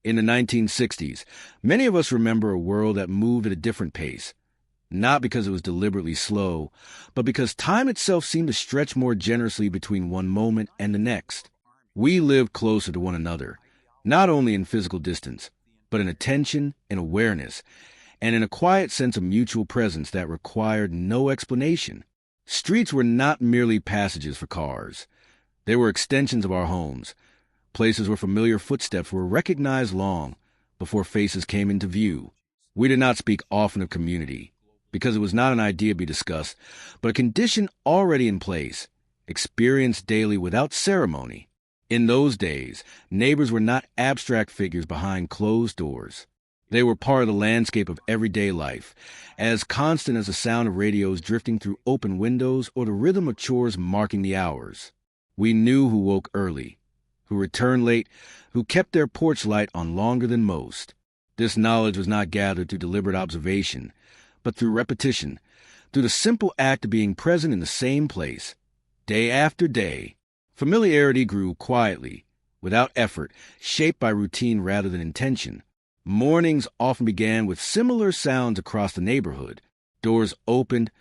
In the 1960s, many of us remember a world that moved at a different pace, not because it was deliberately slow, but because time itself seemed to stretch more generously between one moment and the next. We lived closer to one another, not only in physical distance, but in attention and awareness, and in a quiet sense of mutual presence that required no explanation. Streets were not merely passages for cars. They were extensions of our homes, places where familiar footsteps were recognized long before faces came into view. We did not speak often of community, because it was not an idea to be discussed, but a condition already in place, experienced daily without ceremony. In those days, neighbors were not abstract figures behind closed doors. They were part of the landscape of everyday life, as constant as the sound of radios drifting through open windows or the rhythm of chores marking the hours. We knew who woke early, who returned late, who kept their porch light on longer than most. This knowledge was not gathered through deliberate observation, but through repetition, through the simple act of being present in the same place, day after day. Familiarity grew quietly, without effort, shaped by routine rather than intention. Mornings often began with similar sounds across the neighborhood. Doors opened,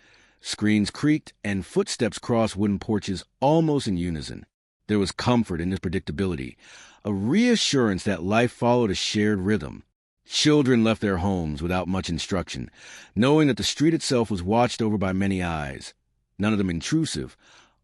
screens creaked, and footsteps crossed wooden porches almost in unison. There was comfort in this predictability, a reassurance that life followed a shared rhythm. Children left their homes without much instruction, knowing that the street itself was watched over by many eyes, none of them intrusive,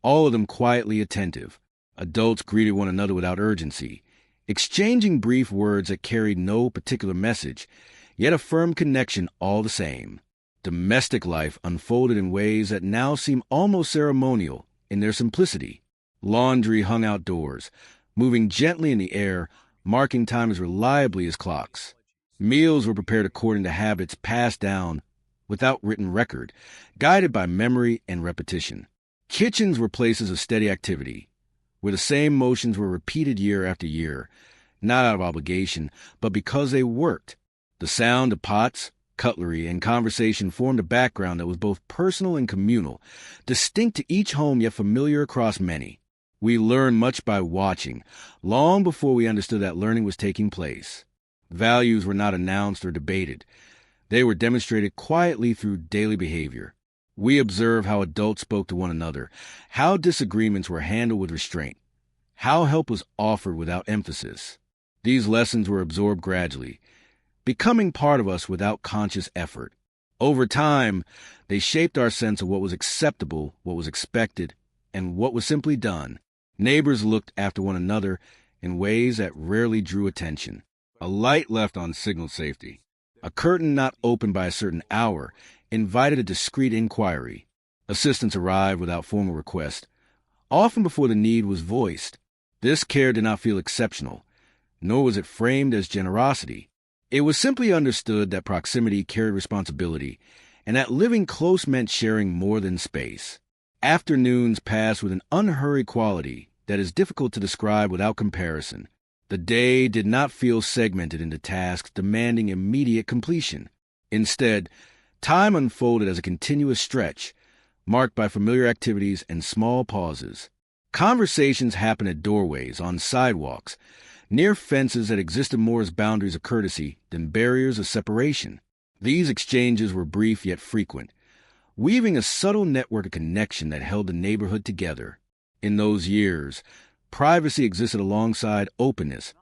all of them quietly attentive. Adults greeted one another without urgency, exchanging brief words that carried no particular message, yet a firm connection all the same. Domestic life unfolded in ways that now seem almost ceremonial in their simplicity. Laundry hung outdoors, moving gently in the air, marking time as reliably as clocks. Meals were prepared according to habits passed down without written record, guided by memory and repetition. Kitchens were places of steady activity, where the same motions were repeated year after year, not out of obligation, but because they worked. The sound of pots, cutlery, and conversation formed a background that was both personal and communal, distinct to each home yet familiar across many. We learned much by watching, long before we understood that learning was taking place. Values were not announced or debated. They were demonstrated quietly through daily behavior. We observed how adults spoke to one another, how disagreements were handled with restraint, how help was offered without emphasis. These lessons were absorbed gradually, becoming part of us without conscious effort. Over time, they shaped our sense of what was acceptable, what was expected, and what was simply done. Neighbors looked after one another in ways that rarely drew attention. A light left on signaled safety. A curtain not opened by a certain hour invited a discreet inquiry. Assistance arrived without formal request, often before the need was voiced. This care did not feel exceptional, nor was it framed as generosity. It was simply understood that proximity carried responsibility, and that living close meant sharing more than space. Afternoons passed with an unhurried quality that is difficult to describe without comparison. The day did not feel segmented into tasks demanding immediate completion. Instead, time unfolded as a continuous stretch, marked by familiar activities and small pauses. Conversations happened at doorways, on sidewalks, near fences that existed more as boundaries of courtesy than barriers of separation. These exchanges were brief yet frequent, weaving a subtle network of connection that held the neighborhood together. In those years, privacy existed alongside openness,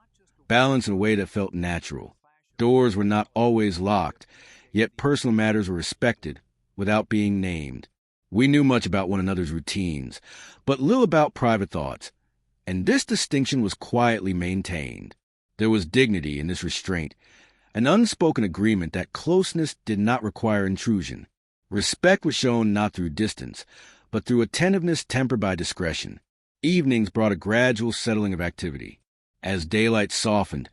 balanced in a way that felt natural. Doors were not always locked, yet personal matters were respected without being named. We knew much about one another's routines, but little about private thoughts, and this distinction was quietly maintained. There was dignity in this restraint, an unspoken agreement that closeness did not require intrusion. Respect was shown not through distance, but through attentiveness tempered by discretion. Evenings brought a gradual settling of activity. As daylight softened,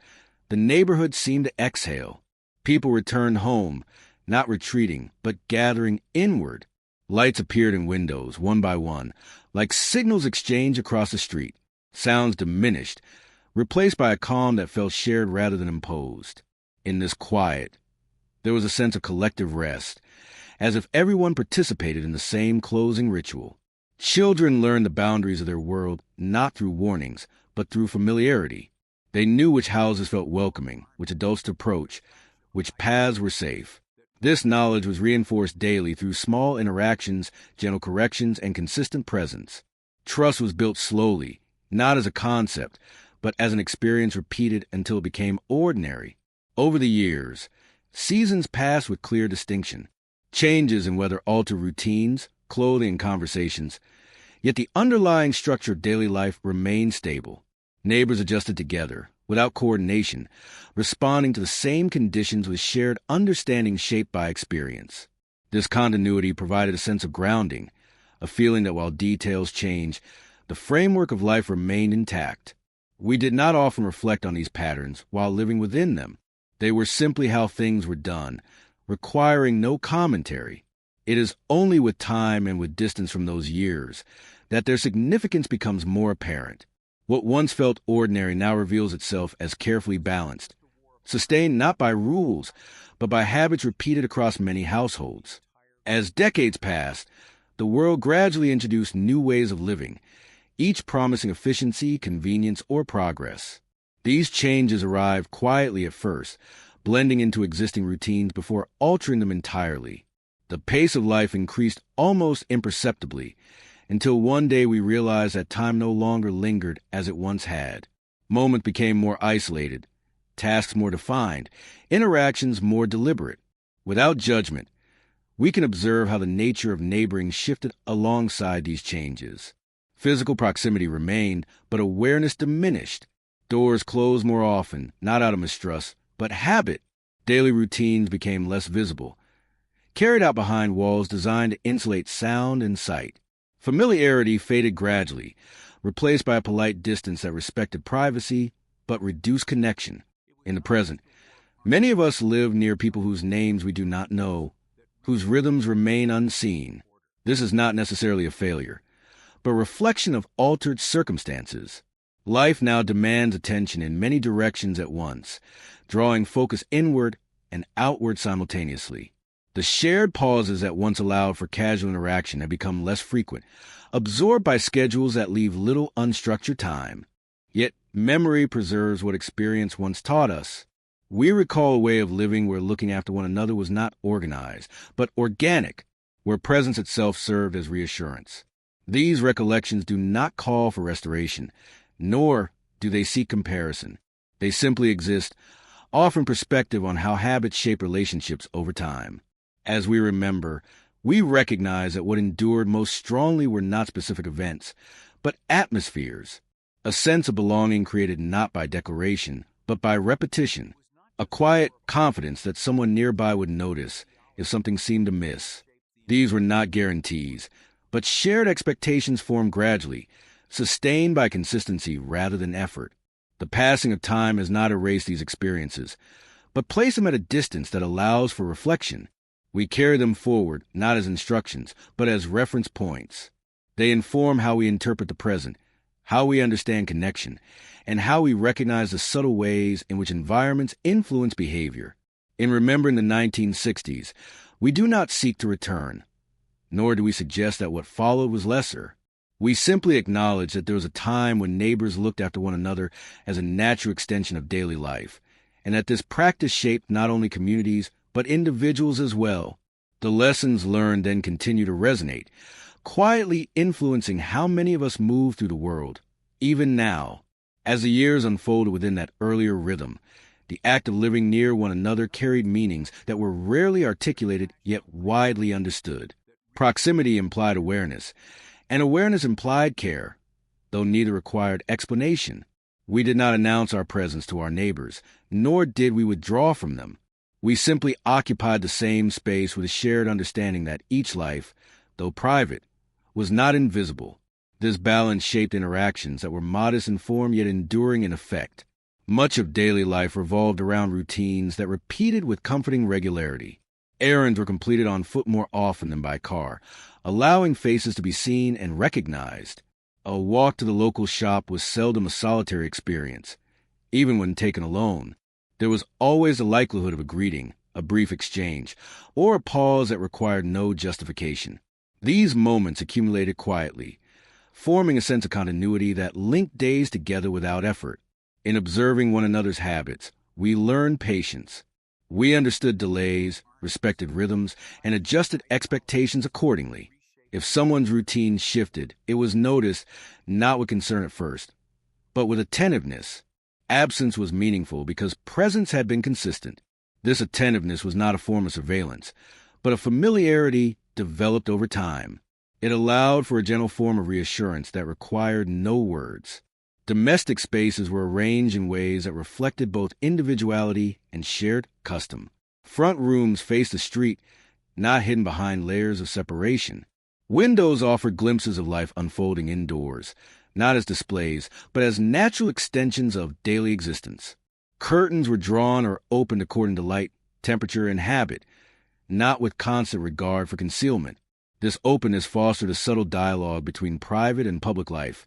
the neighborhood seemed to exhale. People returned home, not retreating, but gathering inward. Lights appeared in windows, one by one, like signals exchanged across the street. Sounds diminished, replaced by a calm that felt shared rather than imposed. In this quiet, there was a sense of collective rest, as if everyone participated in the same closing ritual. Children learned the boundaries of their world not through warnings, but through familiarity. They knew which houses felt welcoming, which adults to approach, which paths were safe. This knowledge was reinforced daily through small interactions, gentle corrections, and consistent presence. Trust was built slowly, not as a concept, but as an experience repeated until it became ordinary. Over the years, seasons passed with clear distinction. Changes in weather altered routines, clothing, and conversations, yet the underlying structure of daily life remained stable. Neighbors adjusted together, without coordination, responding to the same conditions with shared understanding shaped by experience. This continuity provided a sense of grounding, a feeling that while details changed, the framework of life remained intact. We did not often reflect on these patterns while living within them. They were simply how things were done, requiring no commentary. It is only with time and with distance from those years that their significance becomes more apparent. What once felt ordinary now reveals itself as carefully balanced, sustained not by rules, but by habits repeated across many households. As decades passed, the world gradually introduced new ways of living, each promising efficiency, convenience, or progress. These changes arrived quietly at first, blending into existing routines before altering them entirely. The pace of life increased almost imperceptibly, until one day we realized that time no longer lingered as it once had. Moments became more isolated, tasks more defined, interactions more deliberate. Without judgment, we can observe how the nature of neighboring shifted alongside these changes. Physical proximity remained, but awareness diminished. Doors closed more often, not out of mistrust, but habit. Daily routines became less visible, carried out behind walls designed to insulate sound and sight. Familiarity faded gradually, replaced by a polite distance that respected privacy but reduced connection. In the present, many of us live near people whose names we do not know, whose rhythms remain unseen. This is not necessarily a failure, but a reflection of altered circumstances. Life now demands attention in many directions at once, drawing focus inward and outward simultaneously. The shared pauses that once allowed for casual interaction have become less frequent, absorbed by schedules that leave little unstructured time. Yet memory preserves what experience once taught us. We recall a way of living where looking after one another was not organized, but organic, where presence itself served as reassurance. These recollections do not call for restoration, nor do they seek comparison. They simply exist, offering perspective on how habits shape relationships over time. As we remember, we recognize that what endured most strongly were not specific events, but atmospheres, a sense of belonging created not by declaration, but by repetition, a quiet confidence that someone nearby would notice if something seemed amiss. These were not guarantees, but shared expectations formed gradually, sustained by consistency rather than effort. The passing of time has not erased these experiences, but placed them at a distance that allows for reflection. We carry them forward, not as instructions, but as reference points. They inform how we interpret the present, how we understand connection, and how we recognize the subtle ways in which environments influence behavior. In remembering the 1960s, we do not seek to return, nor do we suggest that what followed was lesser. We simply acknowledge that there was a time when neighbors looked after one another as a natural extension of daily life, and that this practice shaped not only communities, but individuals as well. The lessons learned then continue to resonate, quietly influencing how many of us move through the world. Even now, as the years unfolded within that earlier rhythm, the act of living near one another carried meanings that were rarely articulated yet widely understood. Proximity implied awareness, and awareness implied care, though neither required explanation. We did not announce our presence to our neighbors, nor did we withdraw from them. We simply occupied the same space with a shared understanding that each life, though private, was not invisible. This balance shaped interactions that were modest in form yet enduring in effect. Much of daily life revolved around routines that repeated with comforting regularity. Errands were completed on foot more often than by car, allowing faces to be seen and recognized. A walk to the local shop was seldom a solitary experience. Even when taken alone, there was always the likelihood of a greeting, a brief exchange, or a pause that required no justification. These moments accumulated quietly, forming a sense of continuity that linked days together without effort. In observing one another's habits, we learned patience. We understood delays, respected rhythms, and adjusted expectations accordingly. If someone's routine shifted, it was noticed not with concern at first, but with attentiveness. Absence was meaningful because presence had been consistent. This attentiveness was not a form of surveillance, but a familiarity developed over time. It allowed for a gentle form of reassurance that required no words. Domestic spaces were arranged in ways that reflected both individuality and shared custom. Front rooms faced the street, not hidden behind layers of separation. Windows offered glimpses of life unfolding indoors, not as displays, but as natural extensions of daily existence. Curtains were drawn or opened according to light, temperature, and habit, not with constant regard for concealment. This openness fostered a subtle dialogue between private and public life,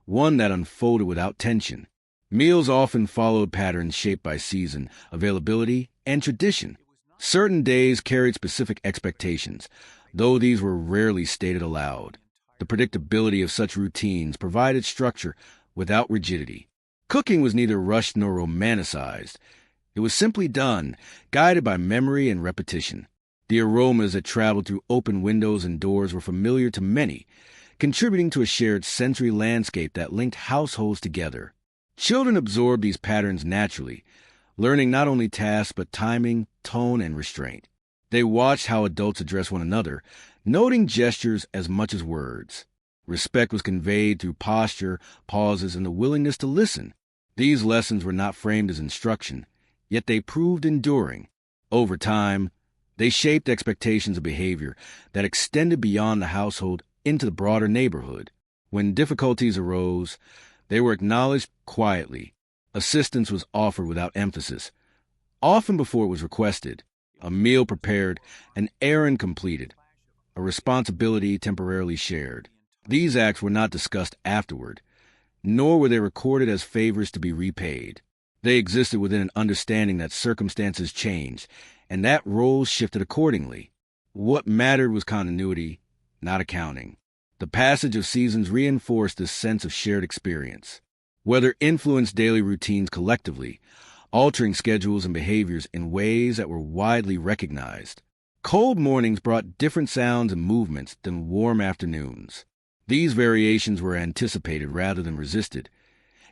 one that unfolded without tension. Meals often followed patterns shaped by season, availability, and tradition. Certain days carried specific expectations, though these were rarely stated aloud. The predictability of such routines provided structure without rigidity. Cooking was neither rushed nor romanticized. It was simply done, guided by memory and repetition. The aromas that traveled through open windows and doors were familiar to many, contributing to a shared sensory landscape that linked households together. Children absorbed these patterns naturally, learning not only tasks but timing, tone, and restraint. They watched how adults addressed one another, noting gestures as much as words. Respect was conveyed through posture, pauses, and the willingness to listen. These lessons were not framed as instruction, yet they proved enduring. Over time, they shaped expectations of behavior that extended beyond the household into the broader neighborhood. When difficulties arose, they were acknowledged quietly. Assistance was offered without emphasis, often before it was requested. A meal prepared, an errand completed, a responsibility temporarily shared. These acts were not discussed afterward, nor were they recorded as favors to be repaid. They existed within an understanding that circumstances changed, and that roles shifted accordingly. What mattered was continuity, not accounting. The passage of seasons reinforced this sense of shared experience. Weather influenced daily routines collectively, altering schedules and behaviors in ways that were widely recognized. Cold mornings brought different sounds and movements than warm afternoons. These variations were anticipated rather than resisted,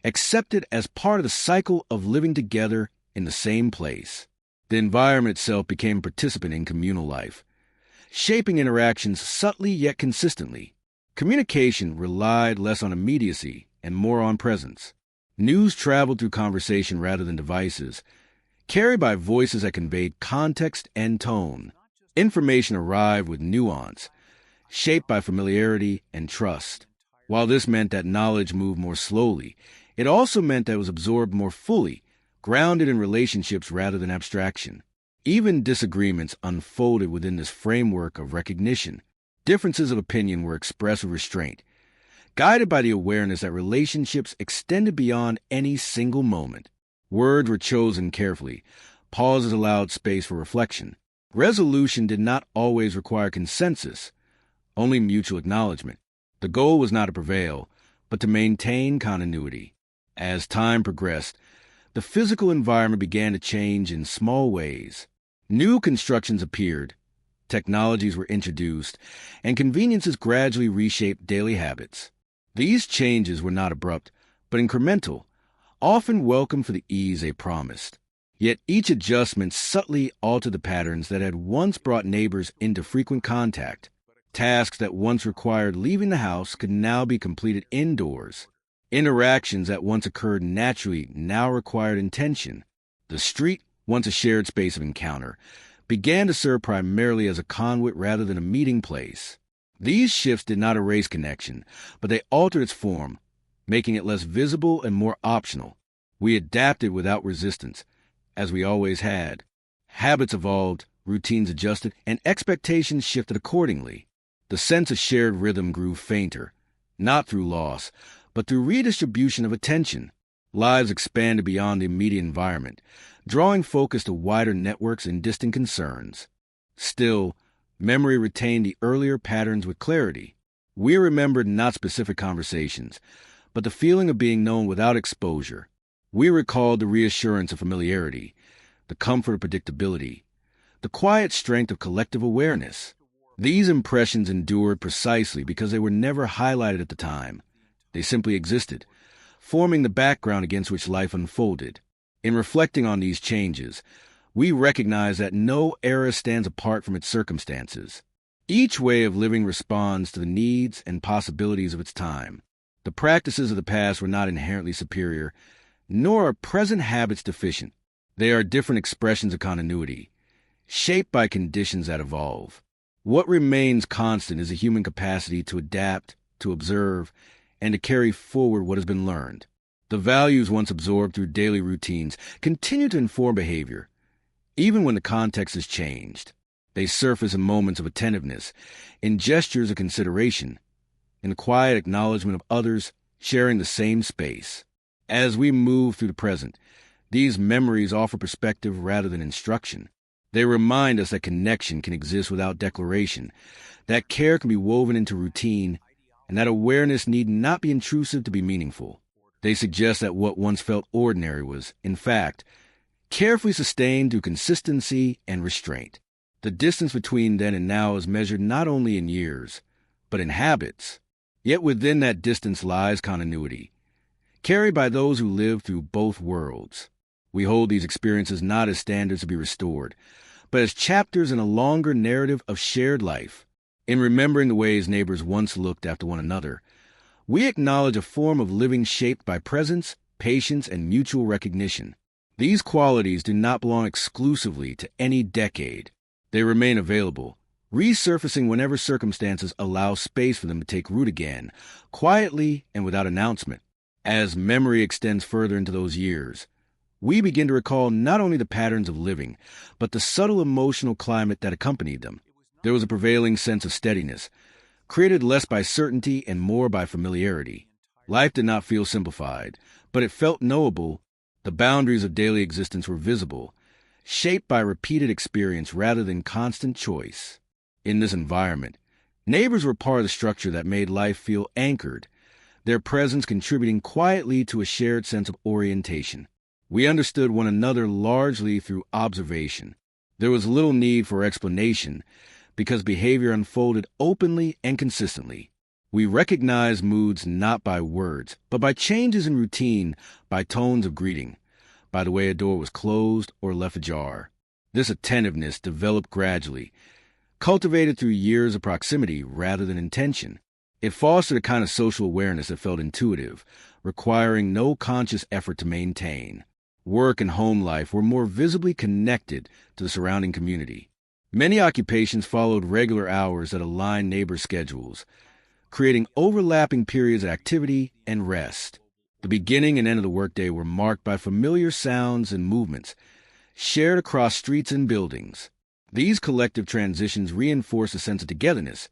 accepted as part of the cycle of living together in the same place. The environment itself became a participant in communal life, shaping interactions subtly yet consistently. Communication relied less on immediacy and more on presence. News traveled through conversation rather than devices, carried by voices that conveyed context and tone. Information arrived with nuance, shaped by familiarity and trust. While this meant that knowledge moved more slowly, it also meant that it was absorbed more fully, grounded in relationships rather than abstraction. Even disagreements unfolded within this framework of recognition. Differences of opinion were expressed with restraint, guided by the awareness that relationships extended beyond any single moment. Words were chosen carefully. Pauses allowed space for reflection. Resolution did not always require consensus, only mutual acknowledgement. The goal was not to prevail, but to maintain continuity. As time progressed, the physical environment began to change in small ways. New constructions appeared, technologies were introduced, and conveniences gradually reshaped daily habits. These changes were not abrupt, but incremental, often welcome for the ease they promised. Yet each adjustment subtly altered the patterns that had once brought neighbors into frequent contact. Tasks that once required leaving the house could now be completed indoors. Interactions that once occurred naturally now required intention. The street, once a shared space of encounter, began to serve primarily as a conduit rather than a meeting place. These shifts did not erase connection, but they altered its form, making it less visible and more optional. We adapted without resistance, as we always had. Habits evolved, routines adjusted, and expectations shifted accordingly. The sense of shared rhythm grew fainter, not through loss, but through redistribution of attention. Lives expanded beyond the immediate environment, drawing focus to wider networks and distant concerns. Still, memory retained the earlier patterns with clarity. We remembered not specific conversations, but the feeling of being known without exposure. We recalled the reassurance of familiarity, the comfort of predictability, the quiet strength of collective awareness. These impressions endured precisely because they were never highlighted at the time. They simply existed, forming the background against which life unfolded. In reflecting on these changes, we recognize that no era stands apart from its circumstances. Each way of living responds to the needs and possibilities of its time. The practices of the past were not inherently superior, nor are present habits deficient. They are different expressions of continuity, shaped by conditions that evolve. What remains constant is a human capacity to adapt, to observe, and to carry forward what has been learned. The values once absorbed through daily routines continue to inform behavior, even when the context has changed. They surface in moments of attentiveness, in gestures of consideration, in the quiet acknowledgement of others sharing the same space. As we move through the present, these memories offer perspective rather than instruction. They remind us that connection can exist without declaration, that care can be woven into routine, and that awareness need not be intrusive to be meaningful. They suggest that what once felt ordinary was, in fact, carefully sustained through consistency and restraint. The distance between then and now is measured not only in years, but in habits. Yet within that distance lies continuity, carried by those who live through both worlds. We hold these experiences not as standards to be restored, but as chapters in a longer narrative of shared life. In remembering the ways neighbors once looked after one another, we acknowledge a form of living shaped by presence, patience, and mutual recognition. These qualities do not belong exclusively to any decade. They remain available, resurfacing whenever circumstances allow space for them to take root again, quietly and without announcement. As memory extends further into those years, we begin to recall not only the patterns of living, but the subtle emotional climate that accompanied them. There was a prevailing sense of steadiness, created less by certainty and more by familiarity. Life did not feel simplified, but it felt knowable. The boundaries of daily existence were visible, shaped by repeated experience rather than constant choice. In this environment, neighbors were part of the structure that made life feel anchored, their presence contributing quietly to a shared sense of orientation. We understood one another largely through observation. There was little need for explanation because behavior unfolded openly and consistently. We recognized moods not by words, but by changes in routine, by tones of greeting, by the way a door was closed or left ajar. This attentiveness developed gradually, cultivated through years of proximity rather than intention. It fostered a kind of social awareness that felt intuitive, requiring no conscious effort to maintain. Work and home life were more visibly connected to the surrounding community. Many occupations followed regular hours that aligned neighbor schedules, creating overlapping periods of activity and rest. The beginning and end of the workday were marked by familiar sounds and movements, shared across streets and buildings. These collective transitions reinforced a sense of togetherness,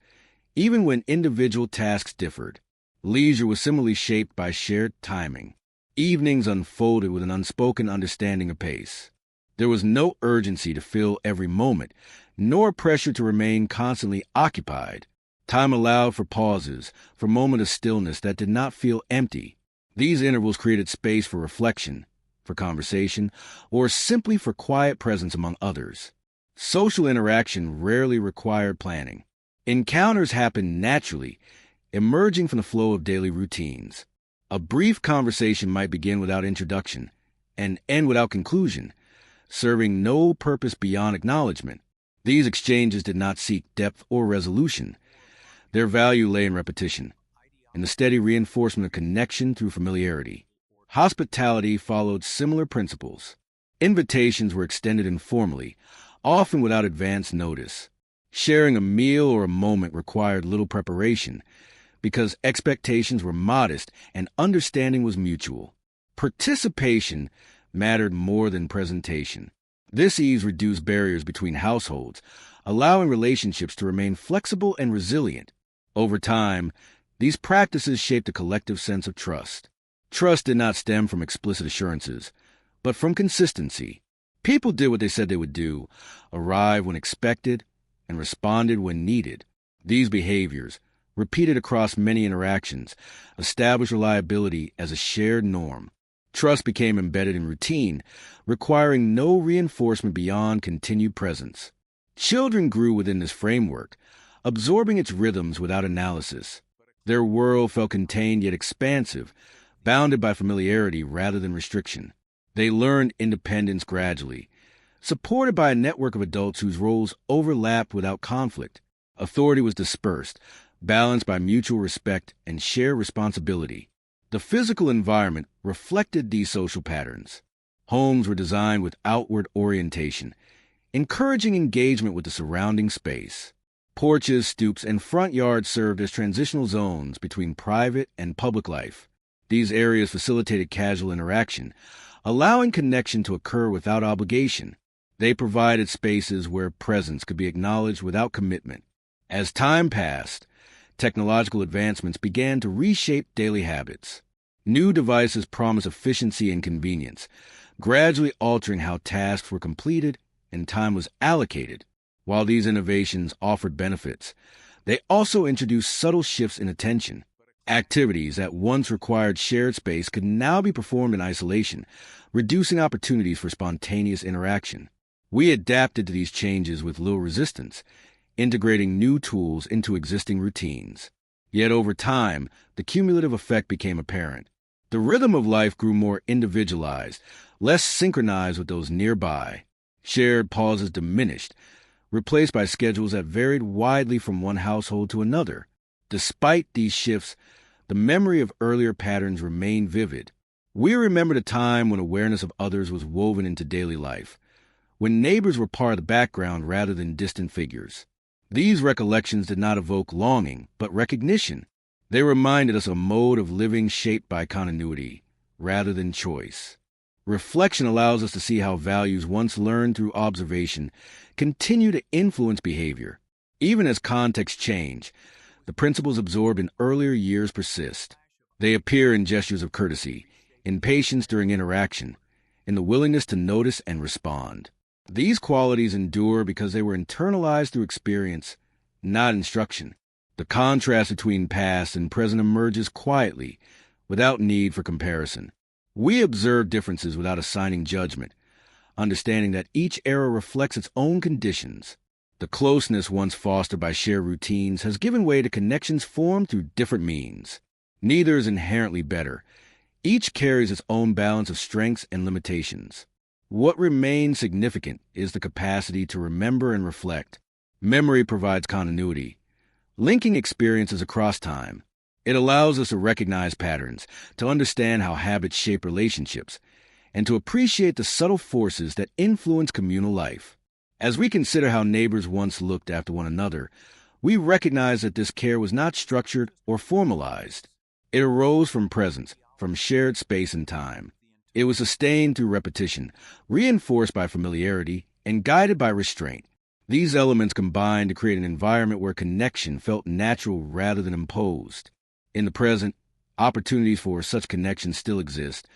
even when individual tasks differed. Leisure was similarly shaped by shared timing. Evenings unfolded with an unspoken understanding of pace. There was no urgency to fill every moment, nor pressure to remain constantly occupied. Time allowed for pauses, for moments of stillness that did not feel empty. These intervals created space for reflection, for conversation, or simply for quiet presence among others. Social interaction rarely required planning. Encounters happened naturally, emerging from the flow of daily routines. A brief conversation might begin without introduction and end without conclusion, serving no purpose beyond acknowledgement. These exchanges did not seek depth or resolution. Their value lay in repetition, in the steady reinforcement of connection through familiarity. Hospitality followed similar principles. Invitations were extended informally, often without advance notice. Sharing a meal or a moment required little preparation, because expectations were modest and understanding was mutual. Participation mattered more than presentation. This ease reduced barriers between households, allowing relationships to remain flexible and resilient. Over time, these practices shaped a collective sense of trust. Trust did not stem from explicit assurances, but from consistency. People did what they said they would do, arrived when expected, and responded when needed. These behaviors, repeated across many interactions, established reliability as a shared norm. Trust became embedded in routine, requiring no reinforcement beyond continued presence. Children grew within this framework, absorbing its rhythms without analysis. Their world felt contained yet expansive, bounded by familiarity rather than restriction. They learned independence gradually, supported by a network of adults whose roles overlapped without conflict. Authority was dispersed, balanced by mutual respect and shared responsibility. The physical environment reflected these social patterns. Homes were designed with outward orientation, encouraging engagement with the surrounding space. Porches, stoops, and front yards served as transitional zones between private and public life. These areas facilitated casual interaction, allowing connection to occur without obligation. They provided spaces where presence could be acknowledged without commitment. As time passed, technological advancements began to reshape daily habits. New devices promised efficiency and convenience, gradually altering how tasks were completed and time was allocated. While these innovations offered benefits, they also introduced subtle shifts in attention. Activities that once required shared space could now be performed in isolation, reducing opportunities for spontaneous interaction. We adapted to these changes with little resistance, integrating new tools into existing routines. Yet over time, the cumulative effect became apparent. The rhythm of life grew more individualized, less synchronized with those nearby. Shared pauses diminished, replaced by schedules that varied widely from one household to another. Despite these shifts, the memory of earlier patterns remained vivid. We remembered a time when awareness of others was woven into daily life, when neighbors were part of the background rather than distant figures. These recollections did not evoke longing, but recognition. They reminded us of a mode of living shaped by continuity, rather than choice. Reflection allows us to see how values once learned through observation continue to influence behavior. Even as contexts change, the principles absorbed in earlier years persist. They appear in gestures of courtesy, in patience during interaction, in the willingness to notice and respond. These qualities endure because they were internalized through experience, not instruction. The contrast between past and present emerges quietly, without need for comparison. We observe differences without assigning judgment, understanding that each era reflects its own conditions. The closeness once fostered by shared routines has given way to connections formed through different means. Neither is inherently better. Each carries its own balance of strengths and limitations. What remains significant is the capacity to remember and reflect. Memory provides continuity, linking experiences across time. It allows us to recognize patterns, to understand how habits shape relationships, and to appreciate the subtle forces that influence communal life. As we consider how neighbors once looked after one another, we recognize that this care was not structured or formalized. It arose from presence, from shared space and time. It was sustained through repetition, reinforced by familiarity, and guided by restraint. These elements combined to create an environment where connection felt natural rather than imposed. In the present, opportunities for such connections still exist,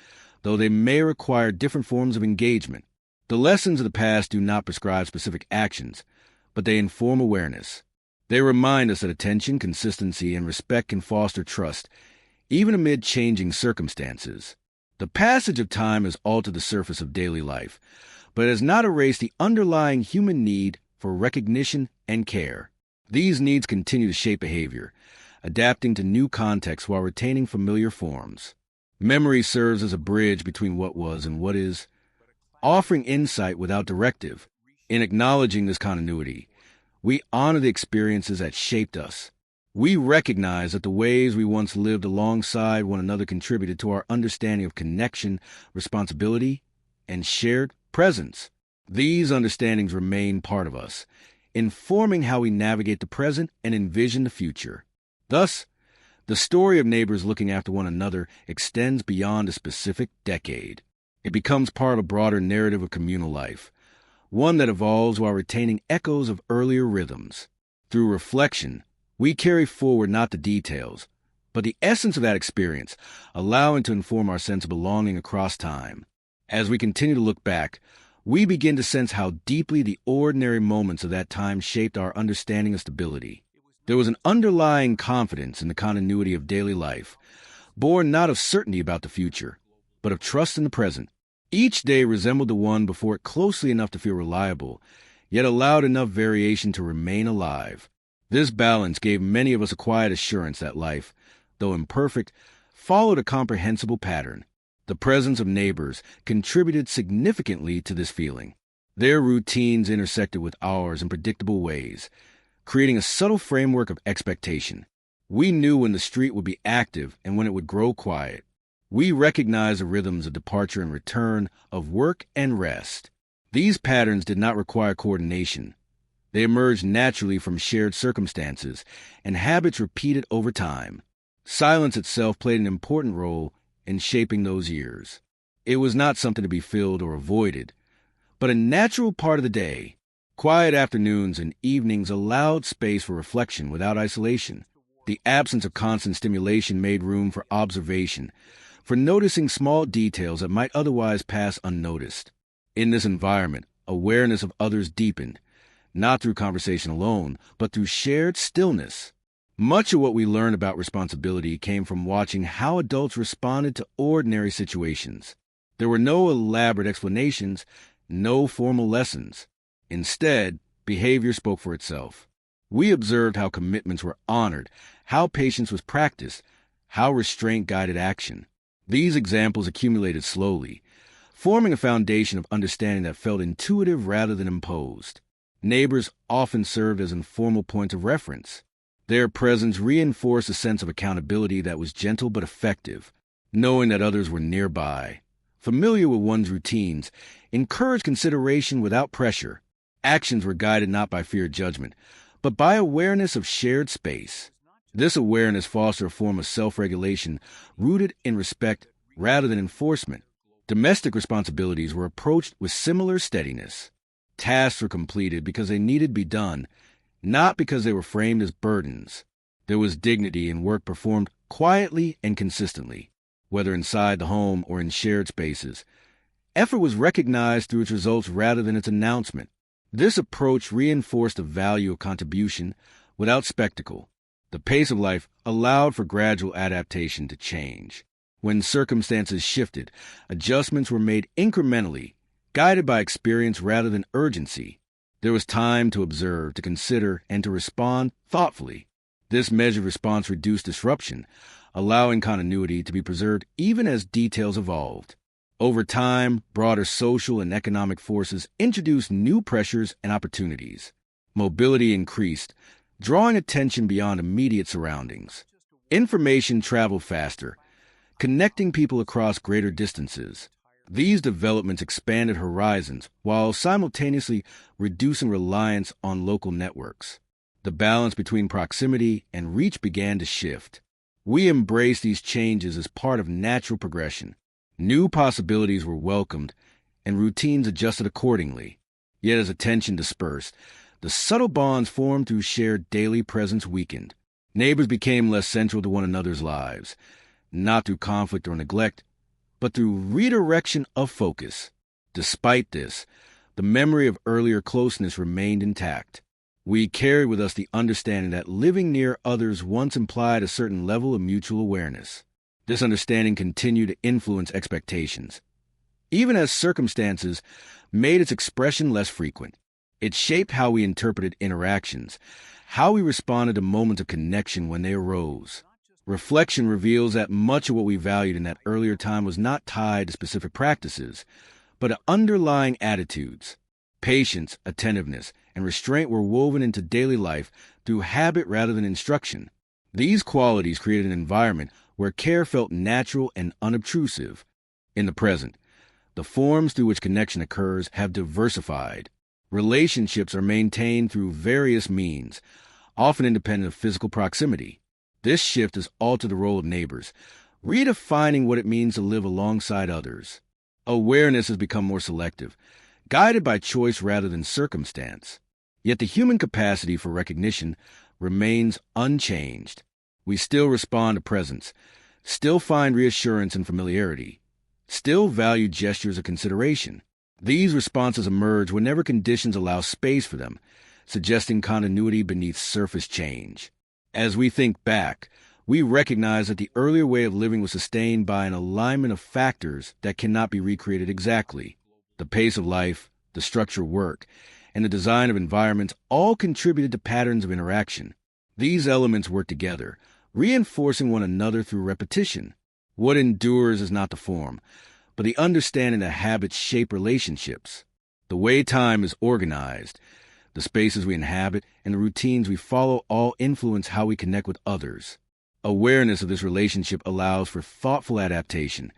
though they may require different forms of engagement. The lessons of the past do not prescribe specific actions, but they inform awareness. They remind us that attention, consistency, and respect can foster trust, even amid changing circumstances. The passage of time has altered the surface of daily life, but it has not erased the underlying human need for recognition and care. These needs continue to shape behavior, adapting to new contexts while retaining familiar forms. Memory serves as a bridge between what was and what is, offering insight without directive. In acknowledging this continuity, we honor the experiences that shaped us. We recognize that the ways we once lived alongside one another contributed to our understanding of connection, responsibility, and shared presence. These understandings remain part of us, informing how we navigate the present and envision the future. Thus, the story of neighbors looking after one another extends beyond a specific decade. It becomes part of a broader narrative of communal life, one that evolves while retaining echoes of earlier rhythms. Through reflection, we carry forward not the details, but the essence of that experience, allowing to inform our sense of belonging across time. As we continue to look back, we begin to sense how deeply the ordinary moments of that time shaped our understanding of stability. There was an underlying confidence in the continuity of daily life, born not of certainty about the future, but of trust in the present. Each day resembled the one before it closely enough to feel reliable, yet allowed enough variation to remain alive. This balance gave many of us a quiet assurance that life, though imperfect, followed a comprehensible pattern. The presence of neighbors contributed significantly to this feeling. Their routines intersected with ours in predictable ways, creating a subtle framework of expectation. We knew when the street would be active and when it would grow quiet. We recognized the rhythms of departure and return, of work and rest. These patterns did not require coordination. They emerged naturally from shared circumstances and habits repeated over time. Silence itself played an important role in shaping those years. It was not something to be filled or avoided, but a natural part of the day. Quiet afternoons and evenings allowed space for reflection without isolation. The absence of constant stimulation made room for observation, for noticing small details that might otherwise pass unnoticed. In this environment, awareness of others deepened, not through conversation alone, but through shared stillness. Much of what we learned about responsibility came from watching how adults responded to ordinary situations. There were no elaborate explanations, no formal lessons. Instead, behavior spoke for itself. We observed how commitments were honored, how patience was practiced, how restraint guided action. These examples accumulated slowly, forming a foundation of understanding that felt intuitive rather than imposed. Neighbors often served as informal points of reference. Their presence reinforced a sense of accountability that was gentle but effective. Knowing that others were nearby, familiar with one's routines, encouraged consideration without pressure. Actions were guided not by fear or judgment, but by awareness of shared space. This awareness fostered a form of self-regulation rooted in respect rather than enforcement. Domestic responsibilities were approached with similar steadiness. Tasks were completed because they needed to be done, not because they were framed as burdens. There was dignity in work performed quietly and consistently, whether inside the home or in shared spaces. Effort was recognized through its results rather than its announcement. This approach reinforced the value of contribution without spectacle. The pace of life allowed for gradual adaptation to change. When circumstances shifted, adjustments were made incrementally, guided by experience rather than urgency. There was time to observe, to consider, and to respond thoughtfully. This measured response reduced disruption, allowing continuity to be preserved even as details evolved. Over time, broader social and economic forces introduced new pressures and opportunities. Mobility increased, drawing attention beyond immediate surroundings. Information traveled faster, connecting people across greater distances. These developments expanded horizons while simultaneously reducing reliance on local networks. The balance between proximity and reach began to shift. We embraced these changes as part of natural progression. New possibilities were welcomed, and routines adjusted accordingly. Yet as attention dispersed, the subtle bonds formed through shared daily presence weakened. Neighbors became less central to one another's lives, not through conflict or neglect, but through redirection of focus. Despite this, the memory of earlier closeness remained intact. We carried with us the understanding that living near others once implied a certain level of mutual awareness. This understanding continued to influence expectations, even as circumstances made its expression less frequent. It shaped how we interpreted interactions, how we responded to moments of connection when they arose. Reflection reveals that much of what we valued in that earlier time was not tied to specific practices, but to underlying attitudes. Patience, attentiveness, and restraint were woven into daily life through habit rather than instruction. These qualities created an environment where care felt natural and unobtrusive. In the present, the forms through which connection occurs have diversified. Relationships are maintained through various means, often independent of physical proximity. This shift has altered the role of neighbors, redefining what it means to live alongside others. Awareness has become more selective, guided by choice rather than circumstance. Yet the human capacity for recognition remains unchanged. We still respond to presence, still find reassurance in familiarity, still value gestures of consideration. These responses emerge whenever conditions allow space for them, suggesting continuity beneath surface change. As we think back, We recognize that the earlier way of living was sustained by an alignment of factors that cannot be recreated exactly. The pace of life, the structure of work, and the design of environments all contributed to patterns of interaction. These elements work together, reinforcing one another through repetition. What endures is not the form, but the understanding that habits shape relationships. The way time is organized, the spaces we inhabit, and the routines we follow all influence how we connect with others. Awareness of this relationship allows for thoughtful adaptation,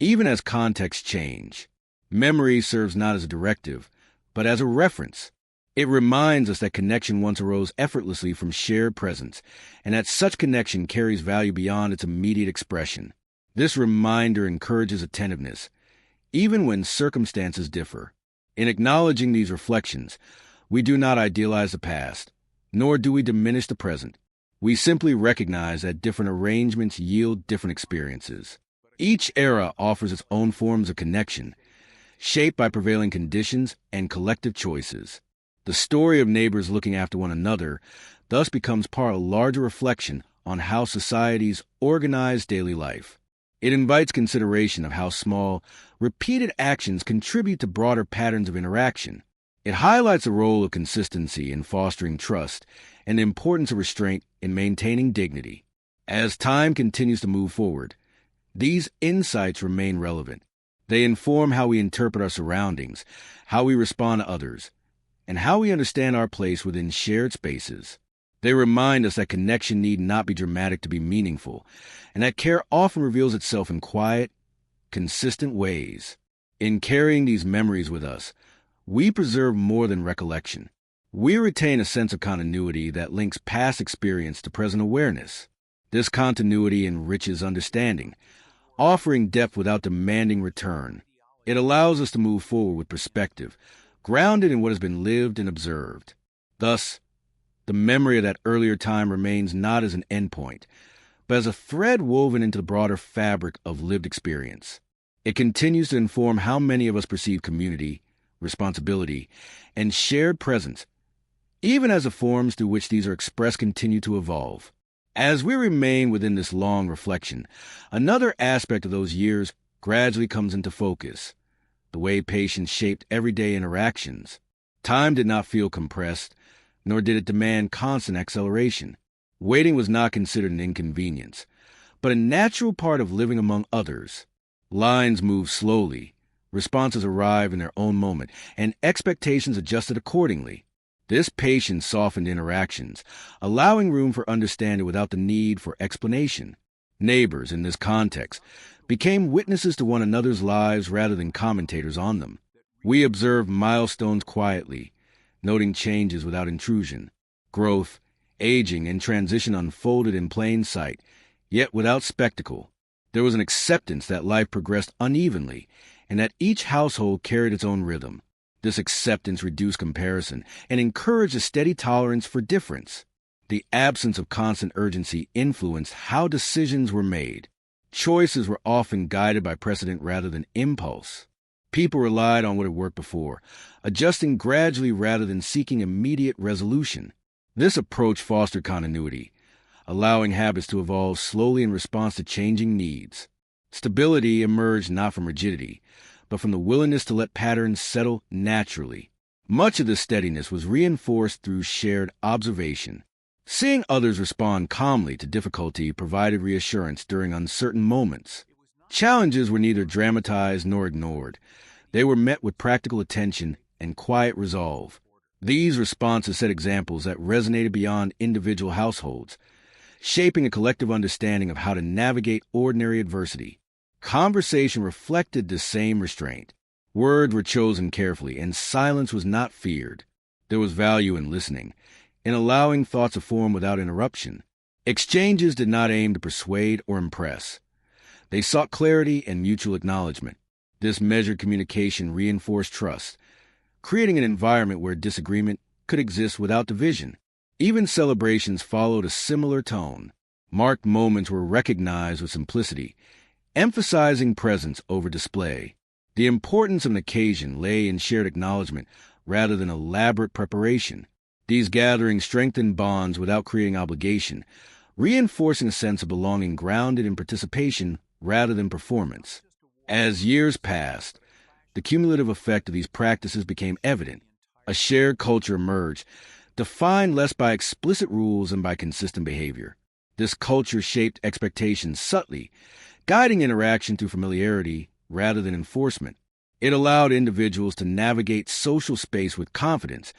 even as contexts change. Memory serves not as a directive, but as a reference. It reminds us that connection once arose effortlessly from shared presence, and that such connection carries value beyond its immediate expression. This reminder encourages attentiveness, even when circumstances differ. In acknowledging these reflections, we do not idealize the past, nor do we diminish the present. We simply recognize that different arrangements yield different experiences. Each era offers its own forms of connection, shaped by prevailing conditions and collective choices. The story of neighbors looking after one another thus becomes part of a larger reflection on how societies organize daily life. It invites consideration of how small, repeated actions contribute to broader patterns of interaction. It highlights the role of consistency in fostering trust and the importance of restraint in maintaining dignity. As time continues to move forward, these insights remain relevant. They inform how we interpret our surroundings, how we respond to others, and how we understand our place within shared spaces. They remind us that connection need not be dramatic to be meaningful, and that care often reveals itself in quiet, consistent ways. In carrying these memories with us, we preserve more than recollection. We retain a sense of continuity that links past experience to present awareness. This continuity enriches understanding, offering depth without demanding return. It allows us to move forward with perspective, grounded in what has been lived and observed. Thus, the memory of that earlier time remains not as an endpoint, but as a thread woven into the broader fabric of lived experience. It continues to inform how many of us perceive community, responsibility, and shared presence, even as the forms through which these are expressed continue to evolve. As we remain within this long reflection, another aspect of those years gradually comes into focus: the way patience shaped everyday interactions. Time did not feel compressed, nor did it demand constant acceleration. Waiting was not considered an inconvenience, but a natural part of living among others. Lines moved slowly, responses arrived in their own moment, and expectations adjusted accordingly. This patience softened interactions, allowing room for understanding without the need for explanation. Neighbors, in this context, became witnesses to one another's lives rather than commentators on them. We observed milestones quietly, noting changes without intrusion. Growth, aging, and transition unfolded in plain sight, yet without spectacle. There was an acceptance that life progressed unevenly, and that each household carried its own rhythm. This acceptance reduced comparison and encouraged a steady tolerance for difference. The absence of constant urgency influenced how decisions were made. Choices were often guided by precedent rather than impulse. People relied on what had worked before, adjusting gradually rather than seeking immediate resolution. This approach fostered continuity, allowing habits to evolve slowly in response to changing needs. Stability emerged not from rigidity, but from the willingness to let patterns settle naturally. Much of this steadiness was reinforced through shared observation. Seeing others respond calmly to difficulty provided reassurance during uncertain moments. Challenges were neither dramatized nor ignored. They were met with practical attention and quiet resolve. These responses set examples that resonated beyond individual households, shaping a collective understanding of how to navigate ordinary adversity. Conversation reflected the same restraint. Words were chosen carefully, and silence was not feared. There was value in listening, in allowing thoughts to form without interruption. Exchanges did not aim to persuade or impress. They sought clarity and mutual acknowledgement. This measured communication reinforced trust, creating an environment where disagreement could exist without division. Even celebrations followed a similar tone. Marked moments were recognized with simplicity, emphasizing presence over display. The importance of an occasion lay in shared acknowledgement rather than elaborate preparation. These gatherings strengthened bonds without creating obligation, reinforcing a sense of belonging grounded in participation rather than performance. As years passed, the cumulative effect of these practices became evident. A shared culture emerged, defined less by explicit rules and by consistent behavior. This culture shaped expectations subtly, guiding interaction through familiarity rather than enforcement. It allowed individuals to navigate social space with confidence,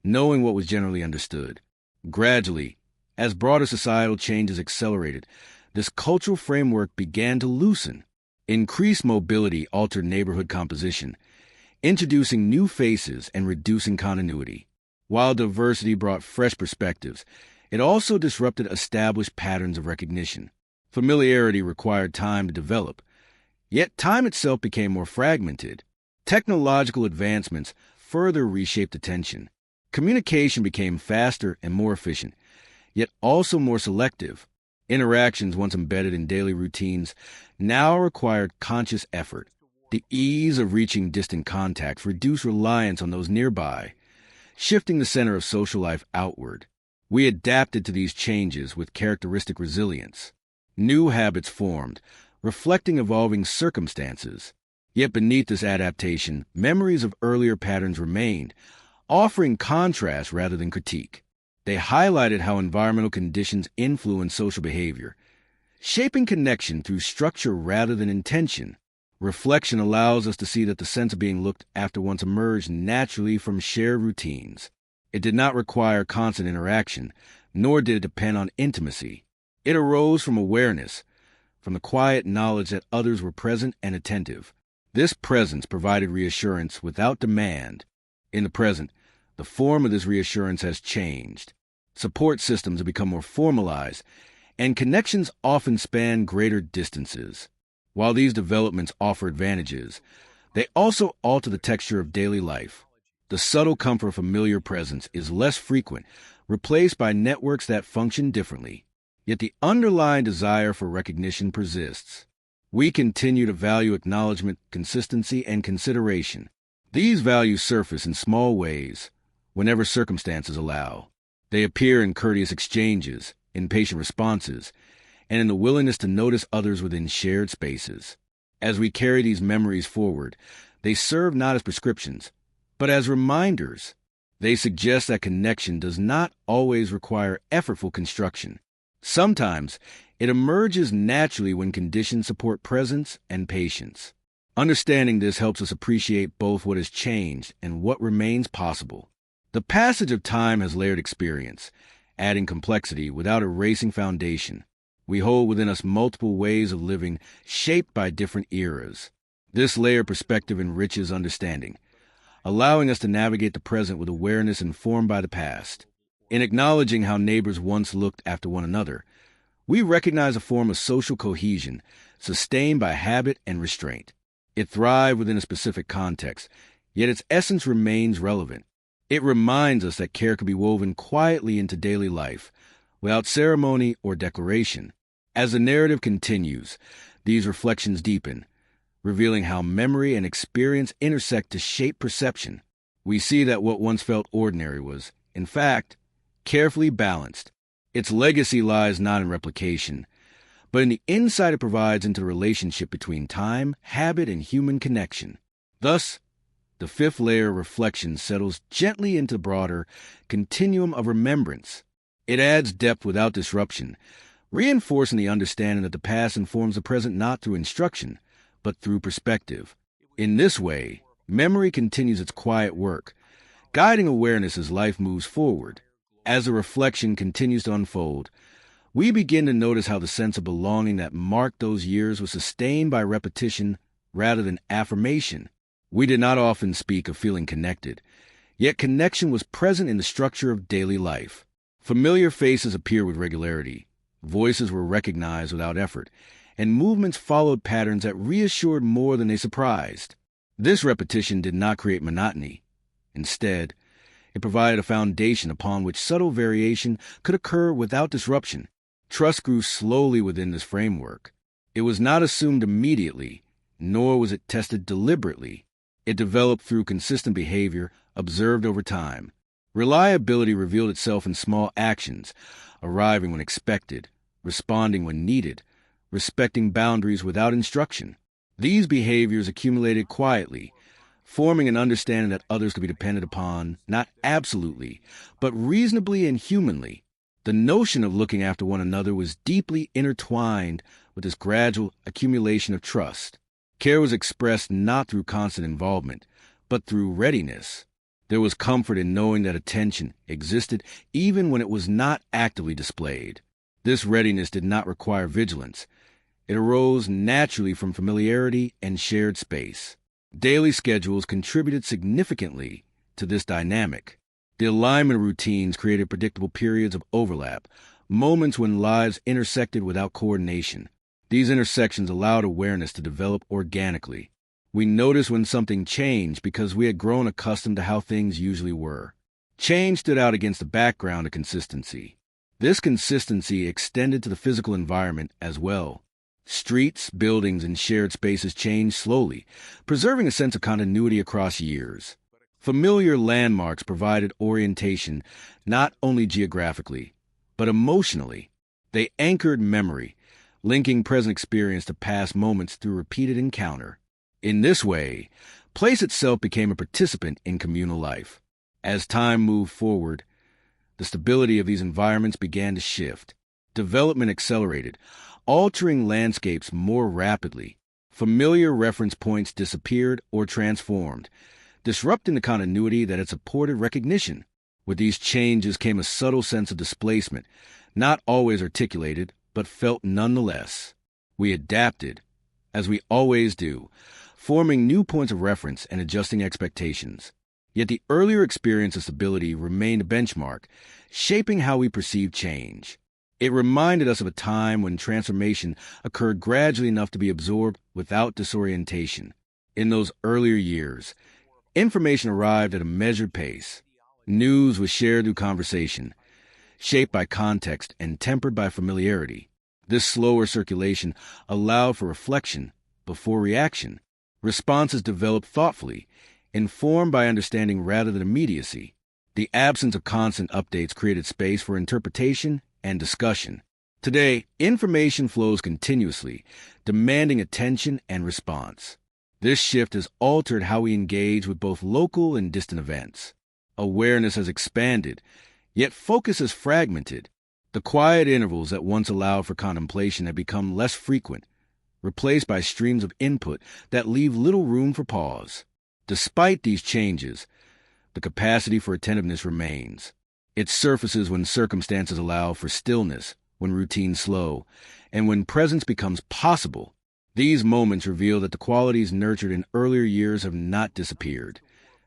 knowing what was generally understood. Gradually, as broader societal changes accelerated, this cultural framework began to loosen. Increased mobility altered neighborhood composition, introducing new faces and reducing continuity. While diversity brought fresh perspectives, it also disrupted established patterns of recognition. Familiarity required time to develop, yet time itself became more fragmented. Technological advancements further reshaped attention. Communication became faster and more efficient, yet also more selective. Interactions once embedded in daily routines now required conscious effort. The ease of reaching distant contacts reduced reliance on those nearby, shifting the center of social life outward. We adapted to these changes with characteristic resilience. New habits formed, reflecting evolving circumstances. Yet beneath this adaptation, memories of earlier patterns remained, offering contrast rather than critique. They highlighted how environmental conditions influence social behavior, shaping connection through structure rather than intention. Reflection allows us to see that the sense of being looked after once emerged naturally from shared routines. It did not require constant interaction, nor did it depend on intimacy. It arose from awareness, from the quiet knowledge that others were present and attentive. This presence provided reassurance without demand. In the present, the form of this reassurance has changed. Support systems have become more formalized, and connections often span greater distances. While these developments offer advantages, they also alter the texture of daily life. The subtle comfort of familiar presence is less frequent, replaced by networks that function differently. Yet the underlying desire for recognition persists. We continue to value acknowledgement, consistency, and consideration. These values surface in small ways, whenever circumstances allow. They appear in courteous exchanges, in patient responses, and in the willingness to notice others within shared spaces. As we carry these memories forward, they serve not as prescriptions, but as reminders. They suggest that connection does not always require effortful construction. Sometimes, it emerges naturally when conditions support presence and patience. Understanding this helps us appreciate both what has changed and what remains possible. The passage of time has layered experience, adding complexity without erasing foundation. We hold within us multiple ways of living shaped by different eras. This layered perspective enriches understanding, allowing us to navigate the present with awareness informed by the past. In acknowledging how neighbors once looked after one another, we recognize a form of social cohesion sustained by habit and restraint. It thrived within a specific context, yet its essence remains relevant. It reminds us that care can be woven quietly into daily life, without ceremony or declaration. As the narrative continues, these reflections deepen, revealing how memory and experience intersect to shape perception. We see that what once felt ordinary was, in fact, carefully balanced. Its legacy lies not in replication, but in the insight it provides into the relationship between time, habit, and human connection. Thus, the fifth layer of reflection settles gently into the broader continuum of remembrance. It adds depth without disruption, reinforcing the understanding that the past informs the present not through instruction, but through perspective. In this way, memory continues its quiet work, guiding awareness as life moves forward. As the reflection continues to unfold, we begin to notice how the sense of belonging that marked those years was sustained by repetition rather than affirmation. We did not often speak of feeling connected, yet connection was present in the structure of daily life. Familiar faces appeared with regularity, voices were recognized without effort, and movements followed patterns that reassured more than they surprised. This repetition did not create monotony. Instead, it provided a foundation upon which subtle variation could occur without disruption. Trust grew slowly within this framework. It was not assumed immediately, nor was it tested deliberately. It developed through consistent behavior observed over time. Reliability revealed itself in small actions, arriving when expected, responding when needed, respecting boundaries without instruction. These behaviors accumulated quietly, forming an understanding that others could be depended upon, not absolutely, but reasonably and humanly. The notion of looking after one another was deeply intertwined with this gradual accumulation of trust. Care was expressed not through constant involvement, but through readiness. There was comfort in knowing that attention existed even when it was not actively displayed. This readiness did not require vigilance. It arose naturally from familiarity and shared space. Daily schedules contributed significantly to this dynamic. The alignment routines created predictable periods of overlap, moments when lives intersected without coordination. These intersections allowed awareness to develop organically. We noticed when something changed because we had grown accustomed to how things usually were. Change stood out against the background of consistency. This consistency extended to the physical environment as well. Streets, buildings, and shared spaces changed slowly, preserving a sense of continuity across years. Familiar landmarks provided orientation not only geographically, but emotionally. They anchored memory, linking present experience to past moments through repeated encounter. In this way, place itself became a participant in communal life. As time moved forward, the stability of these environments began to shift. Development accelerated, altering landscapes more rapidly. Familiar reference points disappeared or transformed, disrupting the continuity that had supported recognition. With these changes came a subtle sense of displacement, not always articulated, but felt nonetheless. We adapted, as we always do, forming new points of reference and adjusting expectations. Yet the earlier experience of stability remained a benchmark, shaping how we perceive change. It reminded us of a time when transformation occurred gradually enough to be absorbed without disorientation. In those earlier years, information arrived at a measured pace. News was shared through conversation, shaped by context and tempered by familiarity. This slower circulation allowed for reflection before reaction. Responses developed thoughtfully, informed by understanding rather than immediacy. The absence of constant updates created space for interpretation and discussion. Today, information flows continuously, demanding attention and response. This shift has altered how we engage with both local and distant events. Awareness has expanded, yet focus is fragmented. The quiet intervals that once allowed for contemplation have become less frequent, replaced by streams of input that leave little room for pause. Despite these changes, the capacity for attentiveness remains. It surfaces when circumstances allow for stillness, when routines slow, and when presence becomes possible. These moments reveal that the qualities nurtured in earlier years have not disappeared.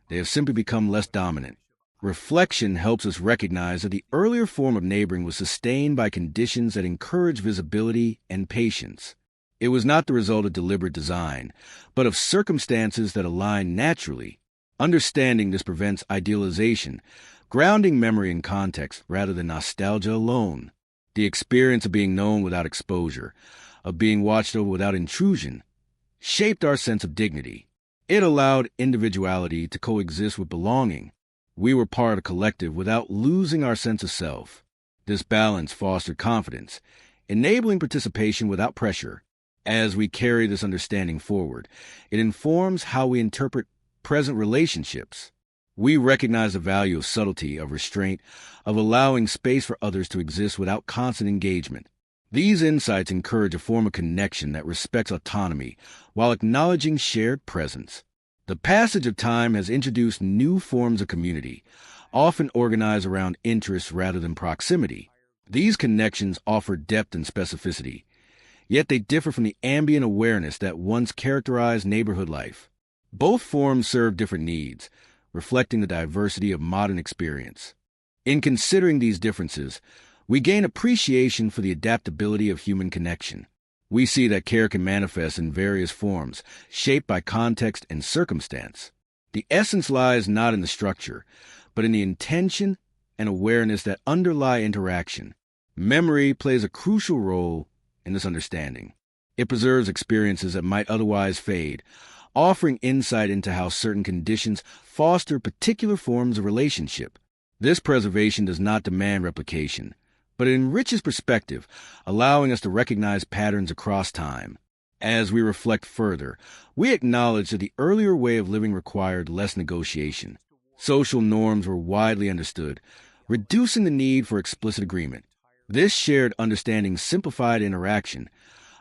They have simply become less dominant. Reflection helps us recognize that the earlier form of neighboring was sustained by conditions that encourage visibility and patience. It was not the result of deliberate design, but of circumstances that align naturally. Understanding this prevents idealization, grounding memory in context rather than nostalgia alone. The experience of being known without exposure, of being watched over without intrusion, shaped our sense of dignity. It allowed individuality to coexist with belonging. We were part of a collective without losing our sense of self. This balance fostered confidence, enabling participation without pressure. As we carry this understanding forward, it informs how we interpret present relationships. We recognize the value of subtlety, of restraint, of allowing space for others to exist without constant engagement. These insights encourage a form of connection that respects autonomy while acknowledging shared presence. The passage of time has introduced new forms of community, often organized around interests rather than proximity. These connections offer depth and specificity, yet they differ from the ambient awareness that once characterized neighborhood life. Both forms serve different needs, reflecting the diversity of modern experience. In considering these differences, we gain appreciation for the adaptability of human connection. We see that care can manifest in various forms, shaped by context and circumstance. The essence lies not in the structure, but in the intention and awareness that underlie interaction. Memory plays a crucial role in this understanding. It preserves experiences that might otherwise fade, offering insight into how certain conditions foster particular forms of relationship. This preservation does not demand replication, but it enriches perspective, allowing us to recognize patterns across time. As we reflect further, we acknowledge that the earlier way of living required less negotiation. Social norms were widely understood, reducing the need for explicit agreement. This shared understanding simplified interaction,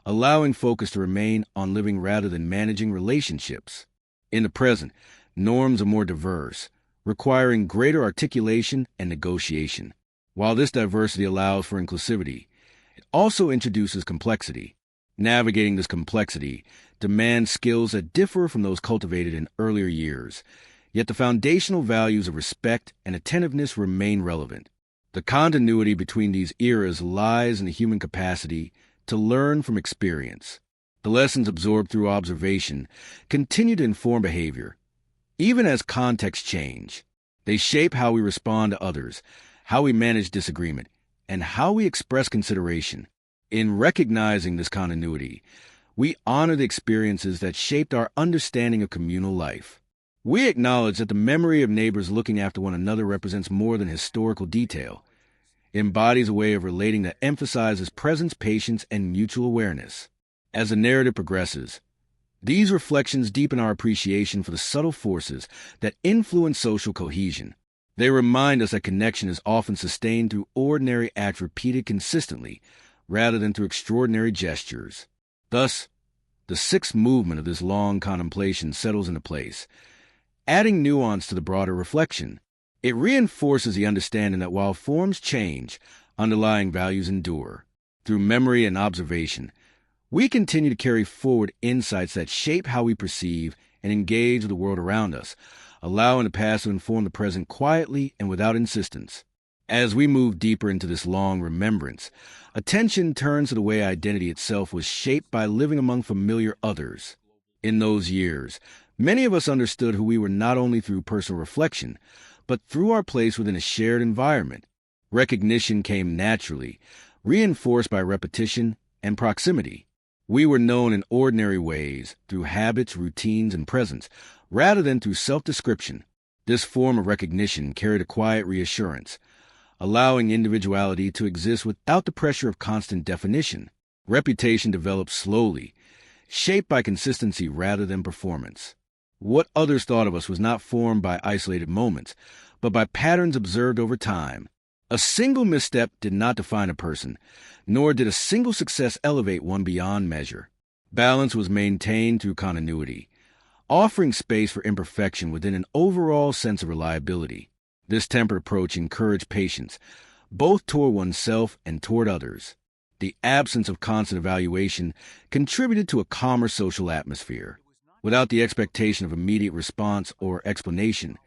allowing focus to remain on living rather than managing relationships. In the present, norms are more diverse, requiring greater articulation and negotiation. While this diversity allows for inclusivity, it also introduces complexity. Navigating this complexity demands skills that differ from those cultivated in earlier years, yet the foundational values of respect and attentiveness remain relevant. The continuity between these eras lies in the human capacity to learn from experience. The lessons absorbed through observation continue to inform behavior. Even as contexts change, they shape how we respond to others, how we manage disagreement, and how we express consideration. In recognizing this continuity, we honor the experiences that shaped our understanding of communal life. We acknowledge that the memory of neighbors looking after one another represents more than historical detail. It embodies a way of relating that emphasizes presence, patience, and mutual awareness. As the narrative progresses, these reflections deepen our appreciation for the subtle forces that influence social cohesion. They remind us that connection is often sustained through ordinary acts repeated consistently, rather than through extraordinary gestures. Thus, the sixth movement of this long contemplation settles into place, adding nuance to the broader reflection. It reinforces the understanding that while forms change, underlying values endure. Through memory and observation, we continue to carry forward insights that shape how we perceive and engage with the world around us, allowing the past to inform the present quietly and without insistence. As we move deeper into this long remembrance, attention turns to the way identity itself was shaped by living among familiar others. In those years, many of us understood who we were not only through personal reflection, but through our place within a shared environment. Recognition came naturally, reinforced by repetition and proximity. We were known in ordinary ways, through habits, routines, and presence, rather than through self-description. This form of recognition carried a quiet reassurance, allowing individuality to exist without the pressure of constant definition. Reputation developed slowly, shaped by consistency rather than performance. What others thought of us was not formed by isolated moments, but by patterns observed over time. A single misstep did not define a person, nor did a single success elevate one beyond measure. Balance was maintained through continuity, offering space for imperfection within an overall sense of reliability. This tempered approach encouraged patience, both toward oneself and toward others. The absence of constant evaluation contributed to a calmer social atmosphere. Without the expectation of immediate response or explanation,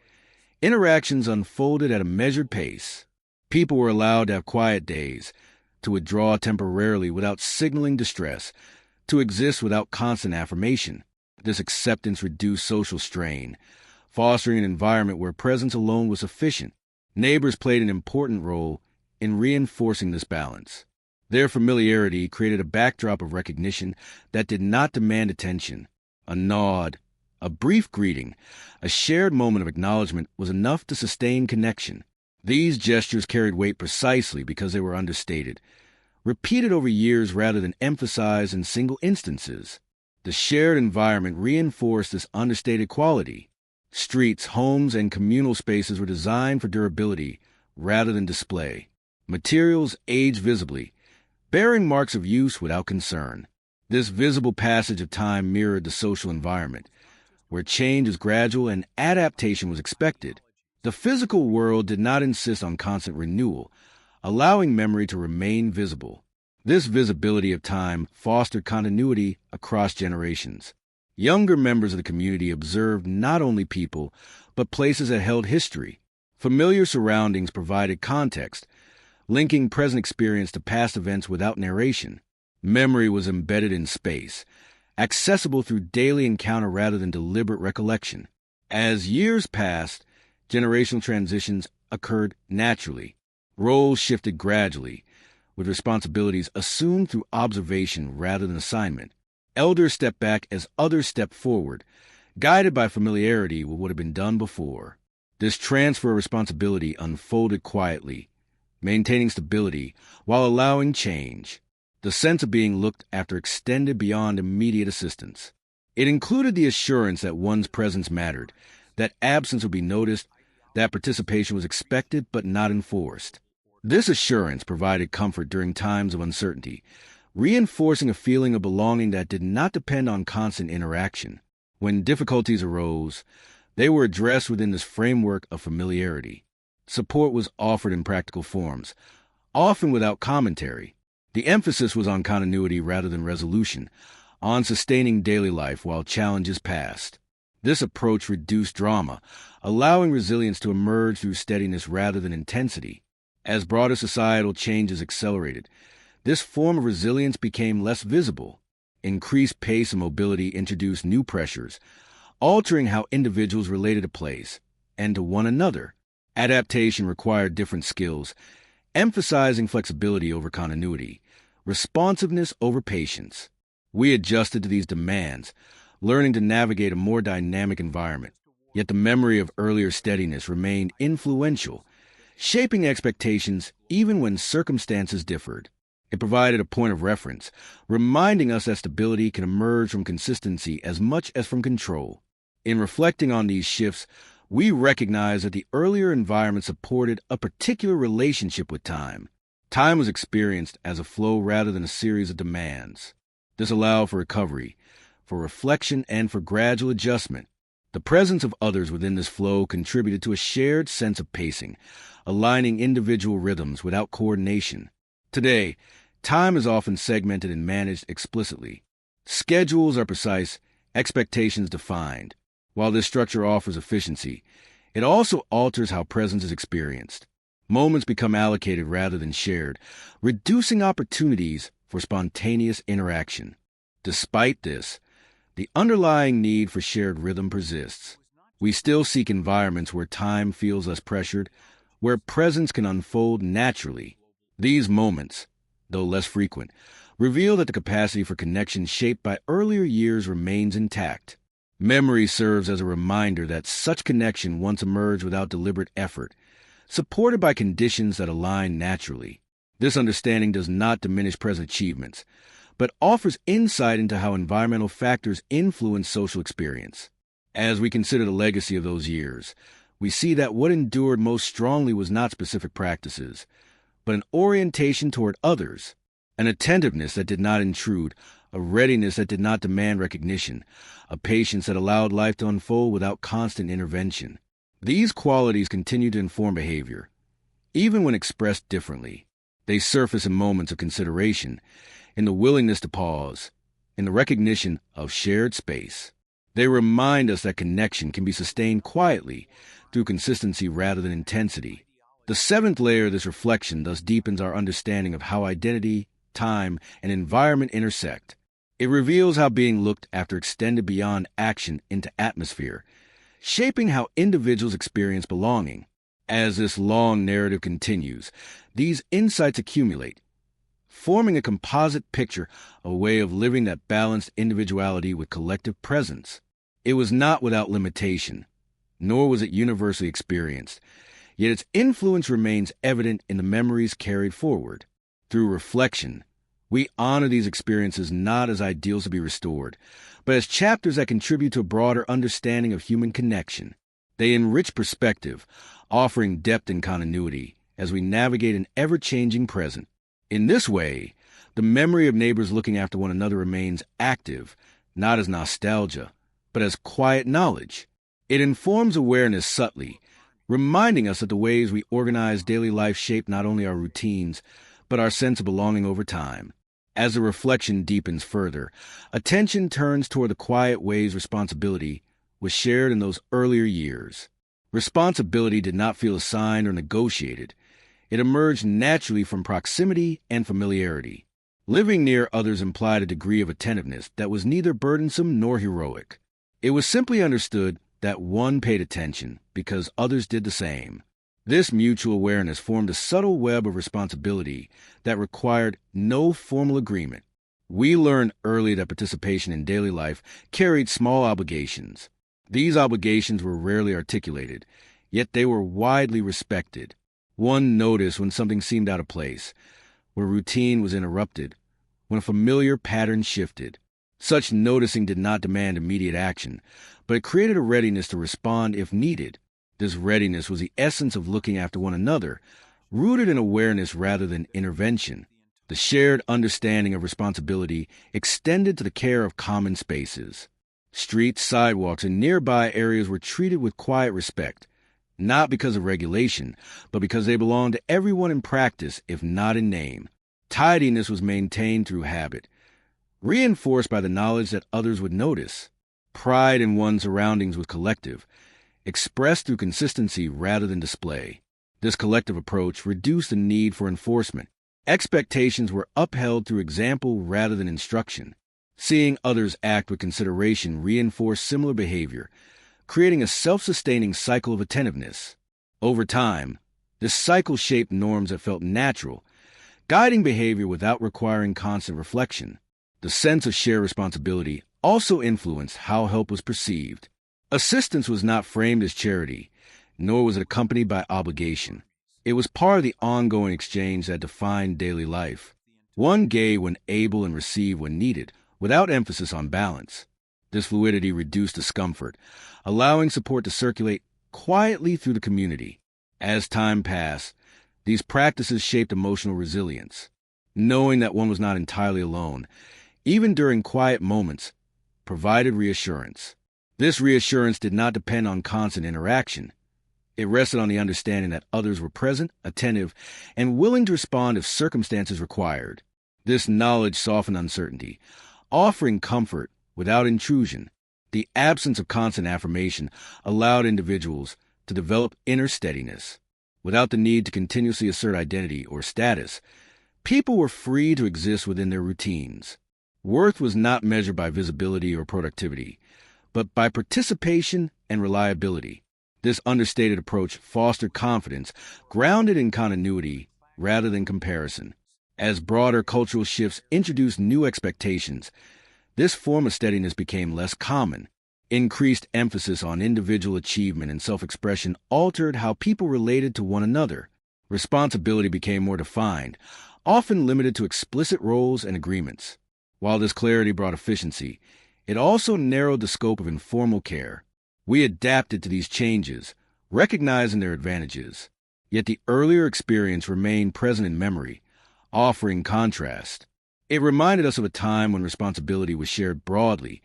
interactions unfolded at a measured pace. People were allowed to have quiet days, to withdraw temporarily without signaling distress, to exist without constant affirmation. This acceptance reduced social strain, fostering an environment where presence alone was sufficient. Neighbors played an important role in reinforcing this balance. Their familiarity created a backdrop of recognition that did not demand attention. A nod, a brief greeting, a shared moment of acknowledgement was enough to sustain connection. These gestures carried weight precisely because they were understated, repeated over years rather than emphasized in single instances. The shared environment reinforced this understated quality. Streets, homes, and communal spaces were designed for durability rather than display. Materials aged visibly, bearing marks of use without concern. This visible passage of time mirrored the social environment, where change was gradual and adaptation was expected. The physical world did not insist on constant renewal, allowing memory to remain visible. This visibility of time fostered continuity across generations. Younger members of the community observed not only people, but places that held history. Familiar surroundings provided context, linking present experience to past events without narration. Memory was embedded in space, accessible through daily encounter rather than deliberate recollection. As years passed, generational transitions occurred naturally. Roles shifted gradually, with responsibilities assumed through observation rather than assignment. Elders stepped back as others stepped forward, guided by familiarity with what had been done before. This transfer of responsibility unfolded quietly, maintaining stability while allowing change. The sense of being looked after extended beyond immediate assistance. It included the assurance that one's presence mattered, that absence would be noticed, that participation was expected but not enforced. This assurance provided comfort during times of uncertainty, reinforcing a feeling of belonging that did not depend on constant interaction. When difficulties arose, they were addressed within this framework of familiarity. Support was offered in practical forms, often without commentary. The emphasis was on continuity rather than resolution, on sustaining daily life while challenges passed. This approach reduced drama, allowing resilience to emerge through steadiness rather than intensity. As broader societal changes accelerated, this form of resilience became less visible. Increased pace and mobility introduced new pressures, altering how individuals related to place and to one another. Adaptation required different skills, emphasizing flexibility over continuity, responsiveness over patience. We adjusted to these demands, learning to navigate a more dynamic environment. Yet the memory of earlier steadiness remained influential, shaping expectations even when circumstances differed. It provided a point of reference, reminding us that stability can emerge from consistency as much as from control. In reflecting on these shifts, we recognize that the earlier environment supported a particular relationship with time. Time was experienced as a flow rather than a series of demands. This allowed for recovery, for reflection, and for gradual adjustment. The presence of others within this flow contributed to a shared sense of pacing, aligning individual rhythms without coordination. Today, time is often segmented and managed explicitly. Schedules are precise, expectations defined. While this structure offers efficiency, it also alters how presence is experienced. Moments become allocated rather than shared, reducing opportunities for spontaneous interaction. Despite this, the underlying need for shared rhythm persists. We still seek environments where time feels less pressured, where presence can unfold naturally. These moments, though less frequent, reveal that the capacity for connection shaped by earlier years remains intact. Memory serves as a reminder that such connection once emerged without deliberate effort, supported by conditions that align naturally. This understanding does not diminish present achievements, but offers insight into how environmental factors influence social experience. As we consider the legacy of those years, we see that what endured most strongly was not specific practices, but an orientation toward others, an attentiveness that did not intrude, a readiness that did not demand recognition, a patience that allowed life to unfold without constant intervention. These qualities continue to inform behavior, even when expressed differently. They surface in moments of consideration, in the willingness to pause, in the recognition of shared space. They remind us that connection can be sustained quietly through consistency rather than intensity. The seventh layer of this reflection thus deepens our understanding of how identity, time, and environment intersect. It reveals how being looked after extended beyond action into atmosphere, shaping how individuals experience belonging. As this long narrative continues, these insights accumulate, forming a composite picture, a way of living that balanced individuality with collective presence. It was not without limitation, nor was it universally experienced, yet its influence remains evident in the memories carried forward. Through reflection, we honor these experiences not as ideals to be restored, but as chapters that contribute to a broader understanding of human connection. They enrich perspective, offering depth and continuity as we navigate an ever-changing present. In this way, the memory of neighbors looking after one another remains active, not as nostalgia, but as quiet knowledge. It informs awareness subtly, reminding us that the ways we organize daily life shape not only our routines, but our sense of belonging over time. As the reflection deepens further, attention turns toward the quiet ways responsibility was shared in those earlier years. Responsibility did not feel assigned or negotiated. It emerged naturally from proximity and familiarity. Living near others implied a degree of attentiveness that was neither burdensome nor heroic. It was simply understood that one paid attention because others did the same. This mutual awareness formed a subtle web of responsibility that required no formal agreement. We learned early that participation in daily life carried small obligations. These obligations were rarely articulated, yet they were widely respected. One noticed when something seemed out of place, when routine was interrupted, when a familiar pattern shifted. Such noticing did not demand immediate action, but it created a readiness to respond if needed. This readiness was the essence of looking after one another, rooted in awareness rather than intervention. The shared understanding of responsibility extended to the care of common spaces. Streets, sidewalks, and nearby areas were treated with quiet respect, not because of regulation, but because they belonged to everyone in practice, if not in name. Tidiness was maintained through habit, reinforced by the knowledge that others would notice. Pride in one's surroundings was collective, expressed through consistency rather than display. This collective approach reduced the need for enforcement. Expectations were upheld through example rather than instruction. Seeing others act with consideration reinforced similar behavior, creating a self-sustaining cycle of attentiveness. Over time, this cycle shaped norms that felt natural, guiding behavior without requiring constant reflection. The sense of shared responsibility also influenced how help was perceived. Assistance was not framed as charity, nor was it accompanied by obligation. It was part of the ongoing exchange that defined daily life. One gave when able and received when needed, without emphasis on balance. This fluidity reduced discomfort, allowing support to circulate quietly through the community. As time passed, these practices shaped emotional resilience. Knowing that one was not entirely alone, even during quiet moments, provided reassurance. This reassurance did not depend on constant interaction. It rested on the understanding that others were present, attentive, and willing to respond if circumstances required. This knowledge softened uncertainty, offering comfort without intrusion. The absence of constant affirmation allowed individuals to develop inner steadiness. Without the need to continuously assert identity or status, people were free to exist within their routines. Worth was not measured by visibility or productivity, but by participation and reliability. This understated approach fostered confidence, grounded in continuity rather than comparison. As broader cultural shifts introduced new expectations, this form of steadiness became less common. Increased emphasis on individual achievement and self-expression altered how people related to one another. Responsibility became more defined, often limited to explicit roles and agreements. While this clarity brought efficiency, it also narrowed the scope of informal care. We adapted to these changes, recognizing their advantages. Yet the earlier experience remained present in memory, offering contrast. It reminded us of a time when responsibility was shared broadly,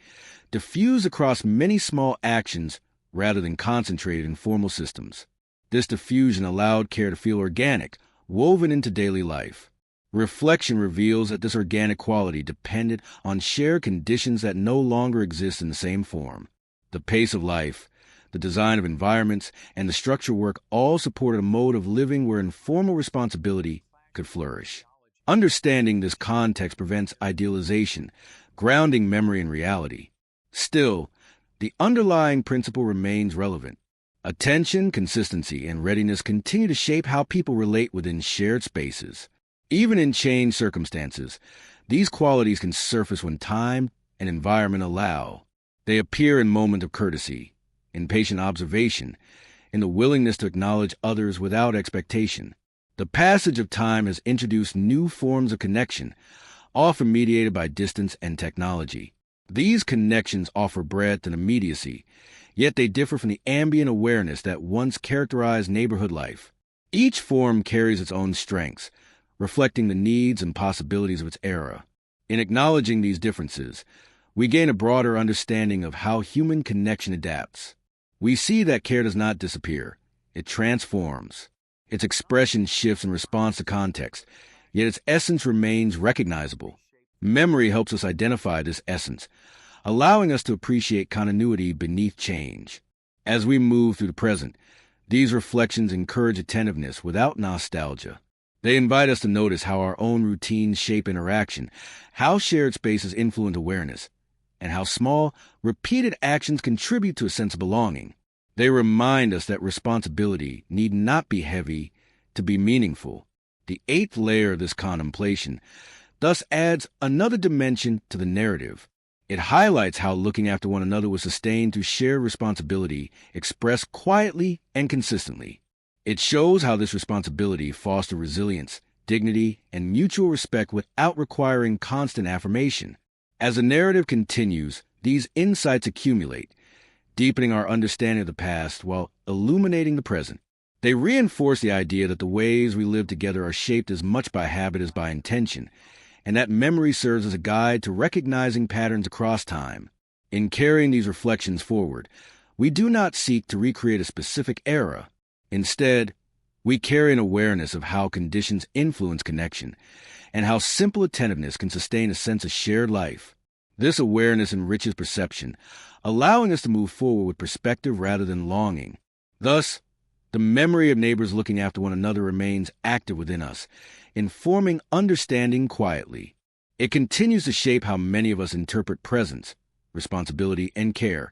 diffused across many small actions rather than concentrated in formal systems. This diffusion allowed care to feel organic, woven into daily life. Reflection reveals that this organic quality depended on shared conditions that no longer exist in the same form. The pace of life, the design of environments, and the structure of work all supported a mode of living where informal responsibility could flourish. Understanding this context prevents idealization, grounding memory in reality. Still, the underlying principle remains relevant. Attention, consistency, and readiness continue to shape how people relate within shared spaces. Even in changed circumstances, these qualities can surface when time and environment allow. They appear in moments of courtesy, in patient observation, in the willingness to acknowledge others without expectation. The passage of time has introduced new forms of connection, often mediated by distance and technology. These connections offer breadth and immediacy, yet they differ from the ambient awareness that once characterized neighborhood life. Each form carries its own strengths, reflecting the needs and possibilities of its era. In acknowledging these differences, we gain a broader understanding of how human connection adapts. We see that care does not disappear. It transforms. Its expression shifts in response to context, yet its essence remains recognizable. Memory helps us identify this essence, allowing us to appreciate continuity beneath change. As we move through the present, these reflections encourage attentiveness without nostalgia. They invite us to notice how our own routines shape interaction, how shared spaces influence awareness, and how small, repeated actions contribute to a sense of belonging. They remind us that responsibility need not be heavy to be meaningful. The eighth layer of this contemplation thus adds another dimension to the narrative. It highlights how looking after one another was sustained through shared responsibility expressed quietly and consistently. It shows how this responsibility fosters resilience, dignity, and mutual respect without requiring constant affirmation. As the narrative continues, these insights accumulate, deepening our understanding of the past while illuminating the present. They reinforce the idea that the ways we live together are shaped as much by habit as by intention, and that memory serves as a guide to recognizing patterns across time. In carrying these reflections forward, we do not seek to recreate a specific era. Instead, we carry an awareness of how conditions influence connection and how simple attentiveness can sustain a sense of shared life. This awareness enriches perception, allowing us to move forward with perspective rather than longing. Thus, the memory of neighbors looking after one another remains active within us, informing understanding quietly. It continues to shape how many of us interpret presence, responsibility, and care,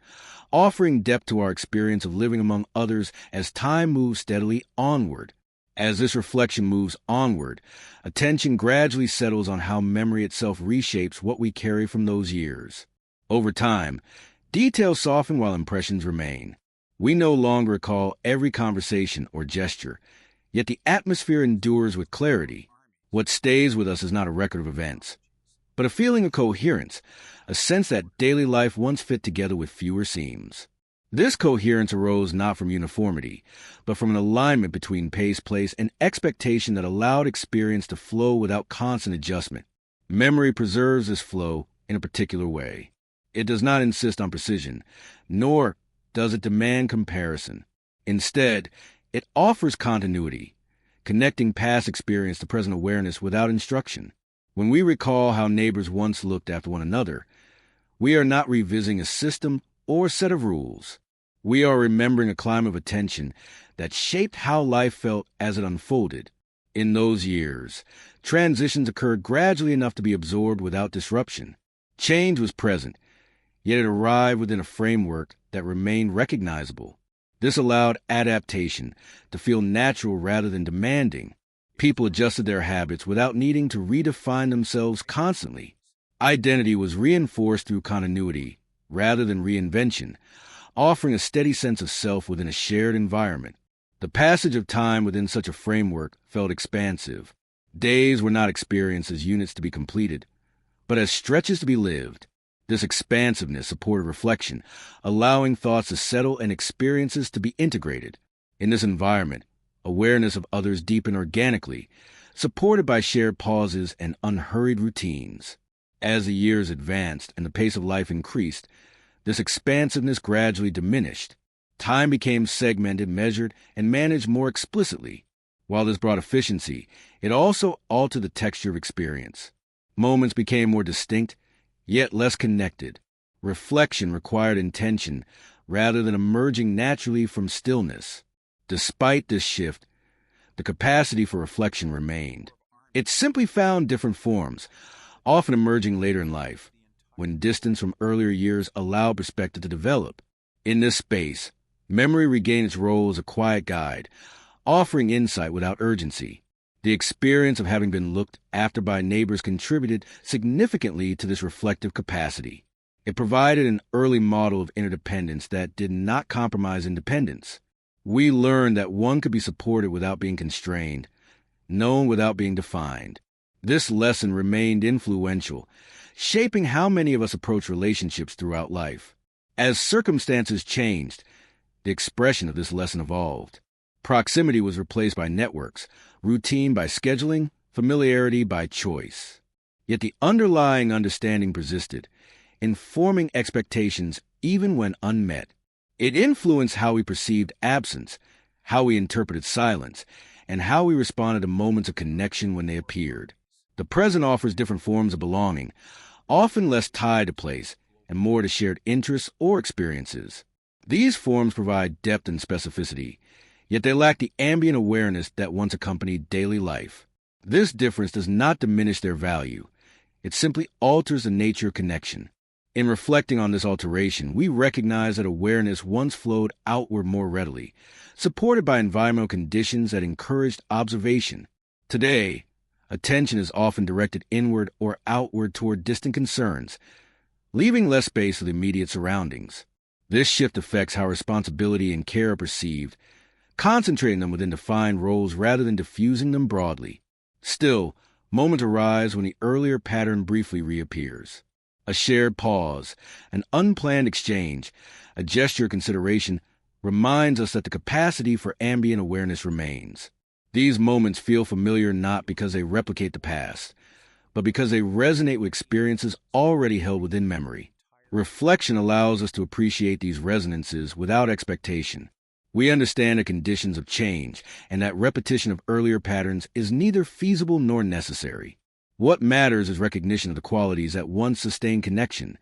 offering depth to our experience of living among others as time moves steadily onward. As this reflection moves onward, attention gradually settles on how memory itself reshapes what we carry from those years. Over time, details soften while impressions remain. We no longer recall every conversation or gesture, yet the atmosphere endures with clarity. What stays with us is not a record of events, but a feeling of coherence, a sense that daily life once fit together with fewer seams. This coherence arose not from uniformity, but from an alignment between pace, place, and expectation that allowed experience to flow without constant adjustment. Memory preserves this flow in a particular way. It does not insist on precision, nor does it demand comparison. Instead, it offers continuity, connecting past experience to present awareness without instruction. When we recall how neighbors once looked after one another, we are not revisiting a system or set of rules. We are remembering a climate of attention that shaped how life felt as it unfolded. In those years, transitions occurred gradually enough to be absorbed without disruption. Change was present, yet it arrived within a framework that remained recognizable. This allowed adaptation to feel natural rather than demanding. People adjusted their habits without needing to redefine themselves constantly. Identity was reinforced through continuity rather than reinvention, offering a steady sense of self within a shared environment. The passage of time within such a framework felt expansive. Days were not experienced as units to be completed, but as stretches to be lived. This expansiveness supported reflection, allowing thoughts to settle and experiences to be integrated. In this environment, awareness of others deepened organically, supported by shared pauses and unhurried routines. As the years advanced and the pace of life increased, this expansiveness gradually diminished. Time became segmented, measured, and managed more explicitly. While this brought efficiency, it also altered the texture of experience. Moments became more distinct, yet less connected. Reflection required intention rather than emerging naturally from stillness. Despite this shift, the capacity for reflection remained. It simply found different forms, often emerging later in life, when distance from earlier years allowed perspective to develop. In this space, memory regained its role as a quiet guide, offering insight without urgency. The experience of having been looked after by neighbors contributed significantly to this reflective capacity. It provided an early model of interdependence that did not compromise independence. We learned that one could be supported without being constrained, known without being defined. This lesson remained influential, shaping how many of us approach relationships throughout life. As circumstances changed, the expression of this lesson evolved. Proximity was replaced by networks, routine by scheduling, familiarity by choice. Yet the underlying understanding persisted, informing expectations even when unmet. It influenced how we perceived absence, how we interpreted silence, and how we responded to moments of connection when they appeared. The present offers different forms of belonging, often less tied to place and more to shared interests or experiences. These forms provide depth and specificity, yet they lack the ambient awareness that once accompanied daily life. This difference does not diminish their value. It simply alters the nature of connection. In reflecting on this alteration, we recognize that awareness once flowed outward more readily, supported by environmental conditions that encouraged observation. Today, attention is often directed inward or outward toward distant concerns, leaving less space for the immediate surroundings. This shift affects how responsibility and care are perceived, concentrating them within defined roles rather than diffusing them broadly. Still, moments arise when the earlier pattern briefly reappears. A shared pause, an unplanned exchange, a gesture of consideration reminds us that the capacity for ambient awareness remains. These moments feel familiar not because they replicate the past, but because they resonate with experiences already held within memory. Reflection allows us to appreciate these resonances without expectation. We understand the conditions of change and that repetition of earlier patterns is neither feasible nor necessary. What matters is recognition of the qualities that once sustained connection,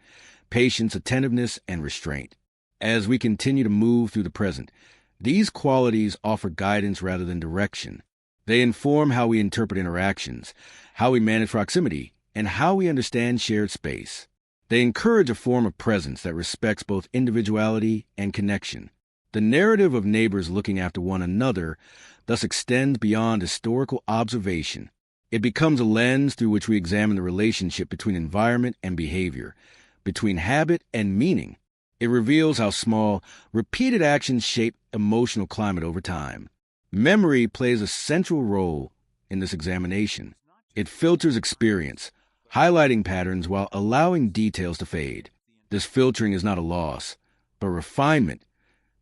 patience, attentiveness, and restraint. As we continue to move through the present, these qualities offer guidance rather than direction. They inform how we interpret interactions, how we manage proximity, and how we understand shared space. They encourage a form of presence that respects both individuality and connection. The narrative of neighbors looking after one another thus extends beyond historical observation. It becomes a lens through which we examine the relationship between environment and behavior, between habit and meaning. It reveals how small, repeated actions shape emotional climate over time. Memory plays a central role in this examination. It filters experience, highlighting patterns while allowing details to fade. This filtering is not a loss, but refinement.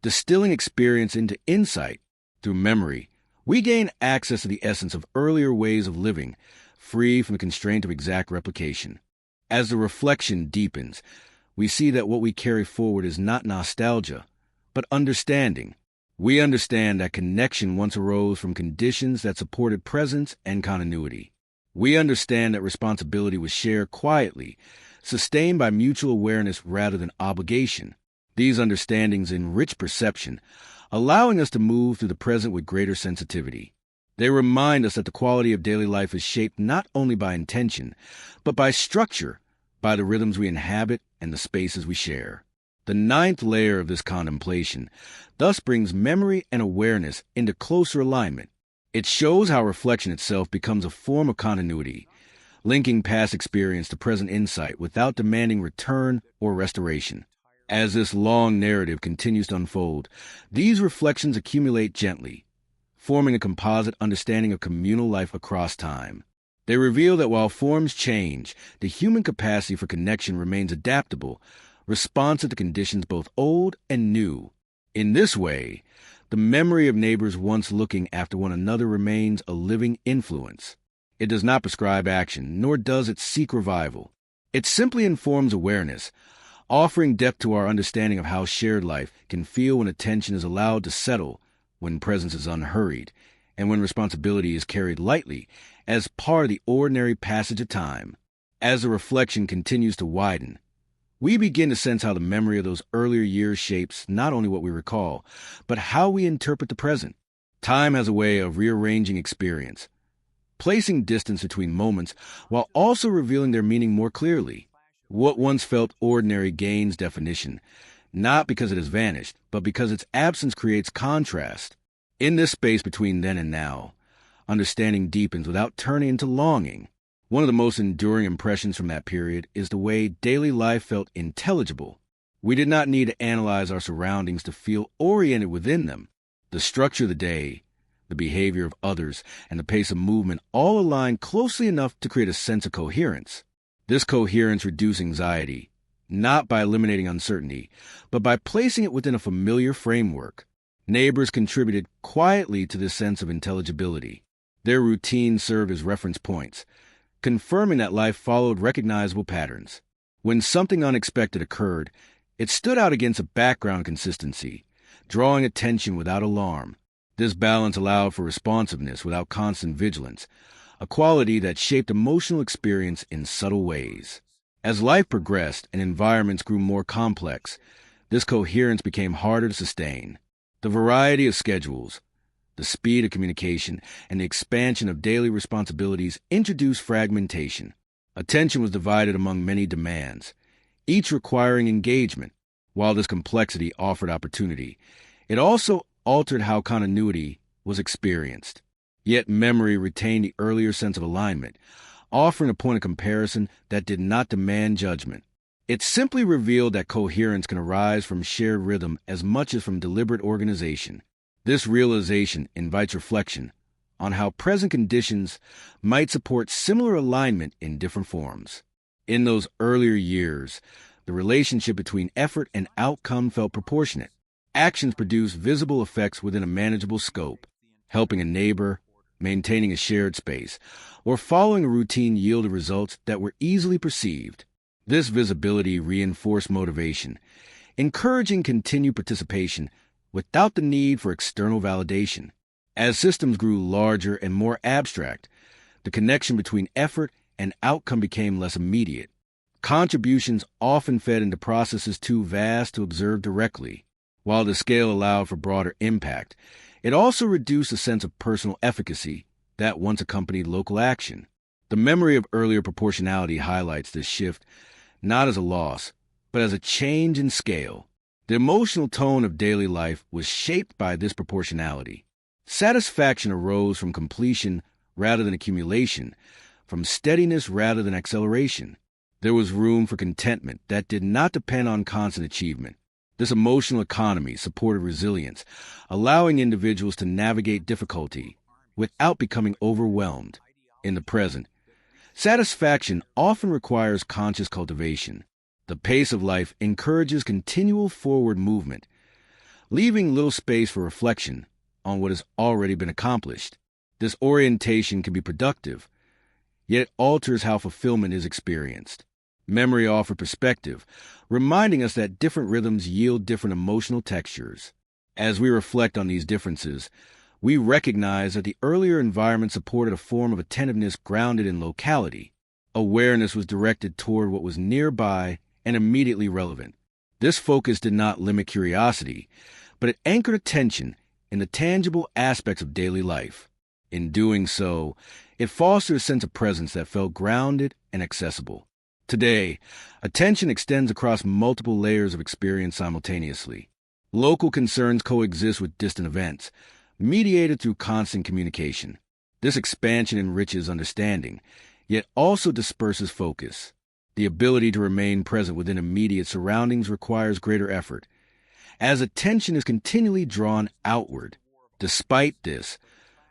Distilling experience into insight through memory, we gain access to the essence of earlier ways of living, free from the constraint of exact replication. As the reflection deepens, we see that what we carry forward is not nostalgia, but understanding. We understand that connection once arose from conditions that supported presence and continuity. We understand that responsibility was shared quietly, sustained by mutual awareness rather than obligation. These understandings enrich perception, allowing us to move through the present with greater sensitivity. They remind us that the quality of daily life is shaped not only by intention, but by structure, by the rhythms we inhabit and the spaces we share. The ninth layer of this contemplation thus brings memory and awareness into closer alignment. It shows how reflection itself becomes a form of continuity, linking past experience to present insight without demanding return or restoration. As this long narrative continues to unfold, these reflections accumulate gently, forming a composite understanding of communal life across time. They reveal that while forms change, the human capacity for connection remains adaptable, responsive to conditions both old and new. In this way, the memory of neighbors once looking after one another remains a living influence. It does not prescribe action, nor does it seek revival. It simply informs awareness, offering depth to our understanding of how shared life can feel when attention is allowed to settle, when presence is unhurried, and when responsibility is carried lightly as part of the ordinary passage of time. As the reflection continues to widen, we begin to sense how the memory of those earlier years shapes not only what we recall, but how we interpret the present. Time has a way of rearranging experience, placing distance between moments while also revealing their meaning more clearly. What once felt ordinary gains definition, not because it has vanished, but because its absence creates contrast. In this space between then and now, understanding deepens without turning into longing. One of the most enduring impressions from that period is the way daily life felt intelligible. We did not need to analyze our surroundings to feel oriented within them. The structure of the day, the behavior of others, and the pace of movement all aligned closely enough to create a sense of coherence. This coherence reduced anxiety, not by eliminating uncertainty, but by placing it within a familiar framework. Neighbors contributed quietly to this sense of intelligibility. Their routines served as reference points, confirming that life followed recognizable patterns. When something unexpected occurred, it stood out against a background consistency, drawing attention without alarm. This balance allowed for responsiveness without constant vigilance, a quality that shaped emotional experience in subtle ways. As life progressed and environments grew more complex, this coherence became harder to sustain. The variety of schedules, the speed of communication, and the expansion of daily responsibilities introduced fragmentation. Attention was divided among many demands, each requiring engagement. While this complexity offered opportunity, it also altered how continuity was experienced. Yet memory retained the earlier sense of alignment, offering a point of comparison that did not demand judgment. It simply revealed that coherence can arise from shared rhythm as much as from deliberate organization. This realization invites reflection on how present conditions might support similar alignment in different forms. In those earlier years, the relationship between effort and outcome felt proportionate. Actions produced visible effects within a manageable scope. Helping a neighbor, maintaining a shared space, or following a routine yielded results that were easily perceived. This visibility reinforced motivation, encouraging continued participation without the need for external validation. As systems grew larger and more abstract, the connection between effort and outcome became less immediate. Contributions often fed into processes too vast to observe directly. While the scale allowed for broader impact, it also reduced a sense of personal efficacy that once accompanied local action. The memory of earlier proportionality highlights this shift not as a loss, but as a change in scale. The emotional tone of daily life was shaped by this proportionality. Satisfaction arose from completion rather than accumulation, from steadiness rather than acceleration. There was room for contentment that did not depend on constant achievement. This emotional economy supported resilience, allowing individuals to navigate difficulty without becoming overwhelmed. In the present, satisfaction often requires conscious cultivation. The pace of life encourages continual forward movement, leaving little space for reflection on what has already been accomplished. This orientation can be productive, yet it alters how fulfillment is experienced. Memory offers perspective, reminding us that different rhythms yield different emotional textures. As we reflect on these differences, we recognize that the earlier environment supported a form of attentiveness grounded in locality. Awareness was directed toward what was nearby and immediately relevant. This focus did not limit curiosity, but it anchored attention in the tangible aspects of daily life. In doing so, it fostered a sense of presence that felt grounded and accessible. Today, attention extends across multiple layers of experience simultaneously. Local concerns coexist with distant events, mediated through constant communication. This expansion enriches understanding, yet also disperses focus. The ability to remain present within immediate surroundings requires greater effort, as attention is continually drawn outward. Despite this,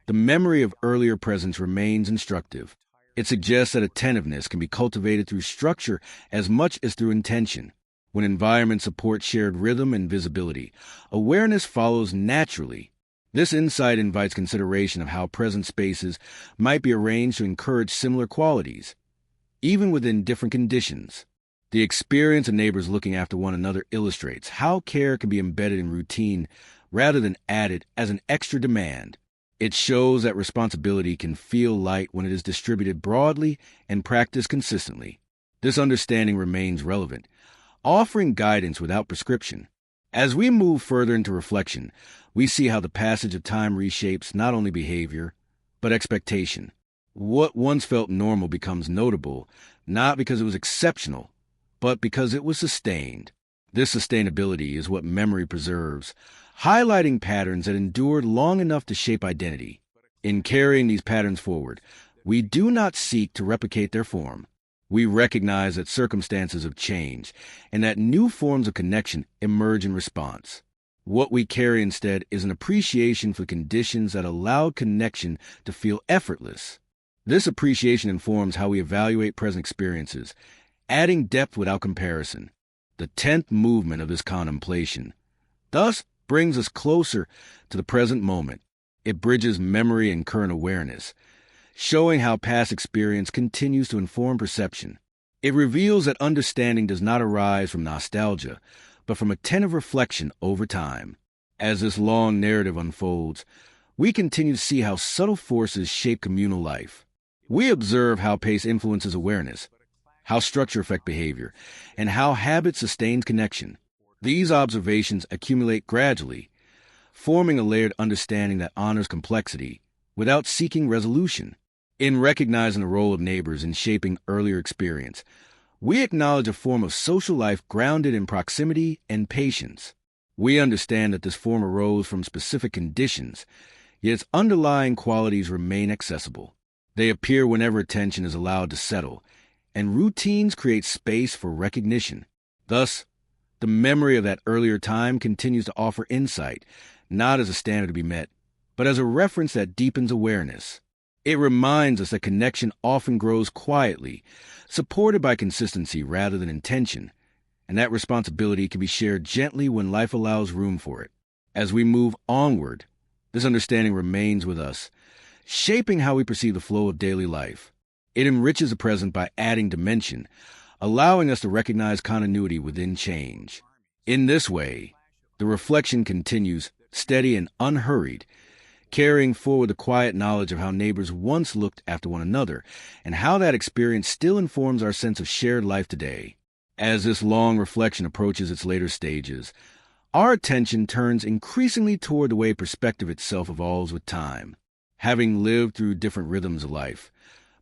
the memory of earlier presence remains instructive. It suggests that attentiveness can be cultivated through structure as much as through intention. When environments support shared rhythm and visibility, awareness follows naturally. This insight invites consideration of how present spaces might be arranged to encourage similar qualities, even within different conditions. The experience of neighbors looking after one another illustrates how care can be embedded in routine rather than added as an extra demand. It shows that responsibility can feel light when it is distributed broadly and practiced consistently. This understanding remains relevant, offering guidance without prescription. As we move further into reflection, we see how the passage of time reshapes not only behavior, but expectation. What once felt normal becomes notable, not because it was exceptional, but because it was sustained. This sustainability is what memory preserves, highlighting patterns that endured long enough to shape identity. In carrying these patterns forward, we do not seek to replicate their form. We recognize that circumstances have changed and that new forms of connection emerge in response. What we carry instead is an appreciation for conditions that allowed connection to feel effortless. This appreciation informs how we evaluate present experiences, adding depth without comparison. The 10th movement of this contemplation thus brings us closer to the present moment. It bridges memory and current awareness, showing how past experience continues to inform perception. It reveals that understanding does not arise from nostalgia, but from attentive reflection over time. As this long narrative unfolds, we continue to see how subtle forces shape communal life. We observe how pace influences awareness, how structure affects behavior, and how habit sustains connection. These observations accumulate gradually, forming a layered understanding that honors complexity without seeking resolution. In recognizing the role of neighbors in shaping earlier experience, we acknowledge a form of social life grounded in proximity and patience. We understand that this form arose from specific conditions, yet its underlying qualities remain accessible. They appear whenever attention is allowed to settle, and routines create space for recognition. Thus, the memory of that earlier time continues to offer insight, not as a standard to be met, but as a reference that deepens awareness. It reminds us that connection often grows quietly, supported by consistency rather than intention, and that responsibility can be shared gently when life allows room for it. As we move onward, this understanding remains with us, shaping how we perceive the flow of daily life. It enriches the present by adding dimension, allowing us to recognize continuity within change. In this way, the reflection continues, steady and unhurried, carrying forward the quiet knowledge of how neighbors once looked after one another, and how that experience still informs our sense of shared life today. As this long reflection approaches its later stages, our attention turns increasingly toward the way perspective itself evolves with time. Having lived through different rhythms of life,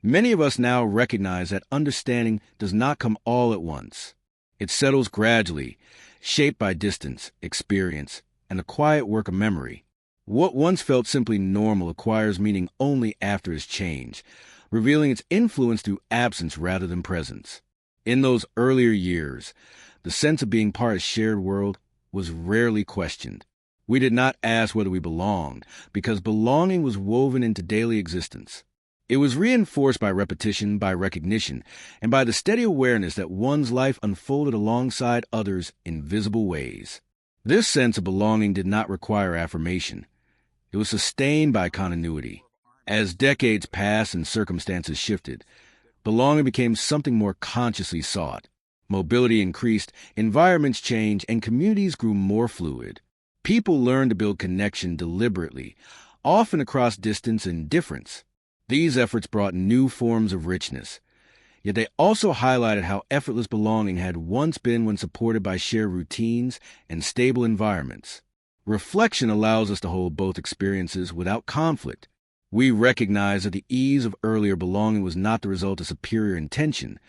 many of us now recognize that understanding does not come all at once. It settles gradually, shaped by distance, experience, and the quiet work of memory. What once felt simply normal acquires meaning only after its change, revealing its influence through absence rather than presence. In those earlier years, the sense of being part of a shared world was rarely questioned. We did not ask whether we belonged, because belonging was woven into daily existence. It was reinforced by repetition, by recognition, and by the steady awareness that one's life unfolded alongside others in visible ways. This sense of belonging did not require affirmation. It was sustained by continuity. As decades passed and circumstances shifted, belonging became something more consciously sought. Mobility increased, environments changed, and communities grew more fluid. People learned to build connection deliberately, often across distance and difference. These efforts brought new forms of richness, yet they also highlighted how effortless belonging had once been when supported by shared routines and stable environments. Reflection allows us to hold both experiences without conflict. We recognize that the ease of earlier belonging was not the result of superior intention,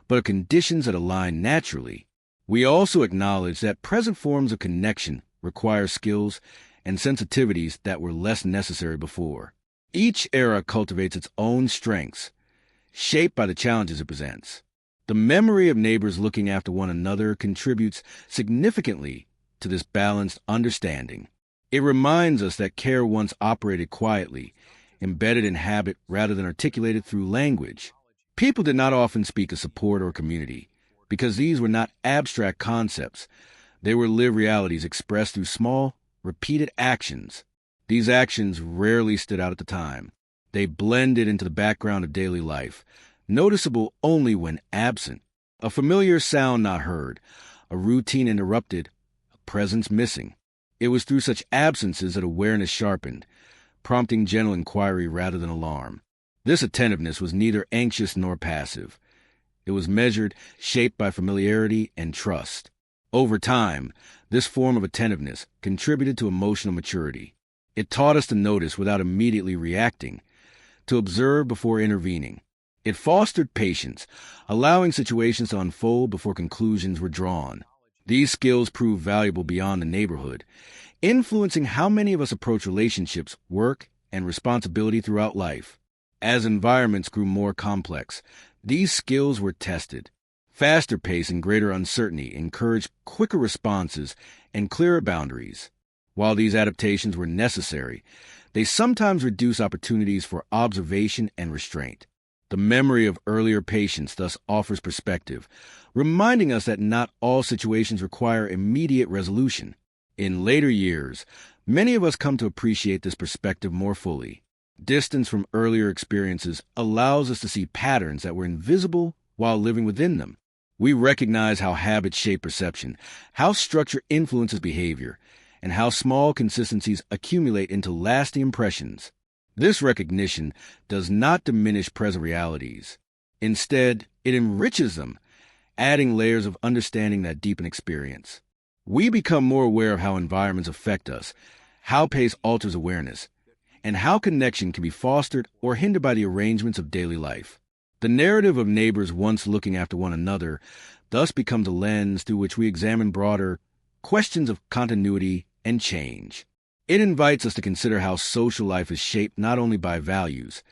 but of conditions that align naturally. We also acknowledge that present forms of connection require skills and sensitivities that were less necessary before. Each era cultivates its own strengths, shaped by the challenges it presents. The memory of neighbors looking after one another contributes significantly to this balanced understanding. It reminds us that care once operated quietly, embedded in habit rather than articulated through language. People did not often speak of support or community, because these were not abstract concepts. They were lived realities expressed through small, repeated actions. These actions rarely stood out at the time. They blended into the background of daily life, noticeable only when absent. A familiar sound not heard, a routine interrupted, a presence missing. It was through such absences that awareness sharpened, prompting gentle inquiry rather than alarm. This attentiveness was neither anxious nor passive. It was measured, shaped by familiarity and trust. Over time, this form of attentiveness contributed to emotional maturity. It taught us to notice without immediately reacting, to observe before intervening. It fostered patience, allowing situations to unfold before conclusions were drawn. These skills proved valuable beyond the neighborhood, influencing how many of us approach relationships, work, and responsibility throughout life. As environments grew more complex, these skills were tested. Faster pace and greater uncertainty encouraged quicker responses and clearer boundaries. While these adaptations were necessary, they sometimes reduce opportunities for observation and restraint. The memory of earlier patience thus offers perspective, reminding us that not all situations require immediate resolution. In later years, many of us come to appreciate this perspective more fully. Distance from earlier experiences allows us to see patterns that were invisible while living within them. We recognize how habits shape perception, how structure influences behavior, and how small consistencies accumulate into lasting impressions. This recognition does not diminish present realities. Instead, it enriches them, adding layers of understanding that deepen experience. We become more aware of how environments affect us, how pace alters awareness, and how connection can be fostered or hindered by the arrangements of daily life. The narrative of neighbors once looking after one another thus becomes a lens through which we examine broader questions of continuity and change. It invites us to consider how social life is shaped not only by values,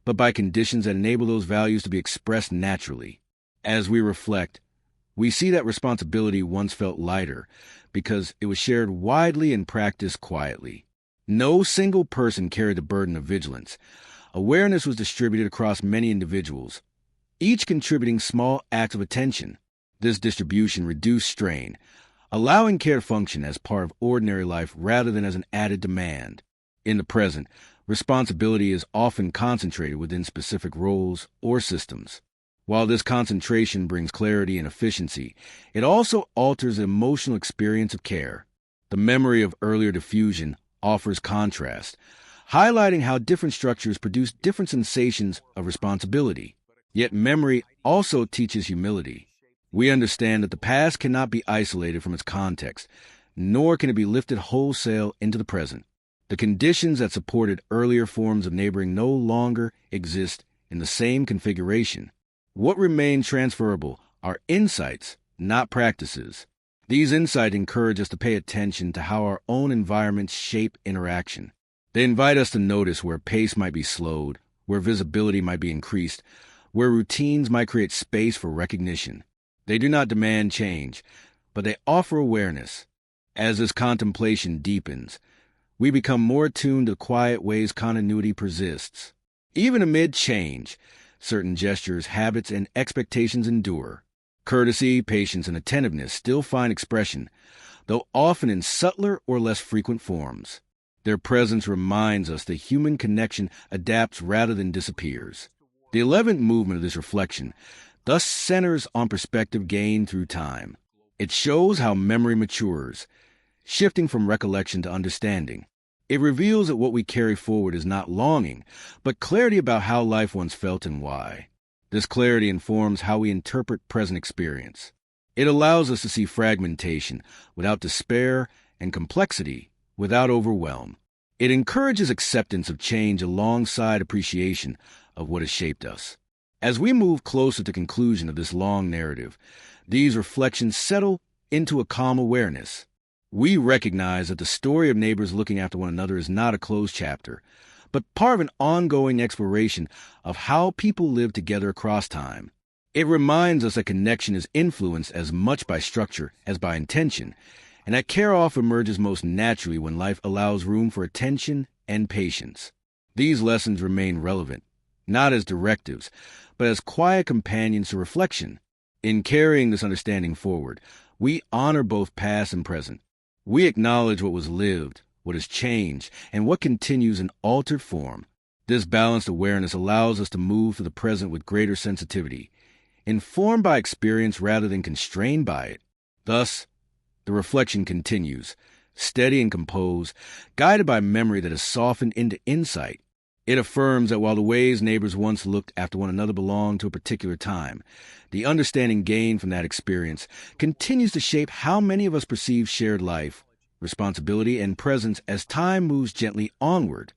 but by conditions that enable those values to be expressed naturally. As we reflect, We see that responsibility once felt lighter because it was shared widely and practiced quietly. No single person carried the burden of vigilance. Awareness was distributed across many individuals, each contributing small acts of attention. This distribution reduced strain, allowing care to function as part of ordinary life rather than as an added demand. In the present, responsibility is often concentrated within specific roles or systems. While this concentration brings clarity and efficiency, it also alters the emotional experience of care. The memory of earlier diffusion offers contrast, highlighting how different structures produce different sensations of responsibility. Yet memory also teaches humility. We understand that the past cannot be isolated from its context, nor can it be lifted wholesale into the present. The conditions that supported earlier forms of neighboring no longer exist in the same configuration. What remain transferable are insights, not practices. These insights encourage us to pay attention to how our own environments shape interaction. They invite us to notice where pace might be slowed, where visibility might be increased, where routines might create space for recognition. They do not demand change, but they offer awareness. As this contemplation deepens, we become more attuned to the quiet ways continuity persists. Even amid change, certain gestures, habits, and expectations endure. Courtesy, patience, and attentiveness still find expression, though often in subtler or less frequent forms. Their presence reminds us that human connection adapts rather than disappears. The 11th movement of this reflection thus centers on perspective gained through time. It shows how memory matures, shifting from recollection to understanding. It reveals that what we carry forward is not longing, but clarity about how life once felt and why. This clarity informs how we interpret present experience. It allows us to see fragmentation without despair and complexity without overwhelm. It encourages acceptance of change alongside appreciation of what has shaped us. As we move closer to conclusion of this long narrative, these reflections settle into a calm awareness. We recognize that the story of neighbors looking after one another is not a closed chapter, but part of an ongoing exploration of how people live together across time. It reminds us that connection is influenced as much by structure as by intention, and that care often emerges most naturally when life allows room for attention and patience. These lessons remain relevant, not as directives, but as quiet companions to reflection. In carrying this understanding forward, we honor both past and present. We acknowledge what was lived, what has changed, and what continues in altered form. This balanced awareness allows us to move to the present with greater sensitivity, informed by experience rather than constrained by it. Thus, the reflection continues, steady and composed, guided by memory that has softened into insight. It affirms that while the ways neighbors once looked after one another belong to a particular time, the understanding gained from that experience continues to shape how many of us perceive shared life, responsibility, and presence as time moves gently onward.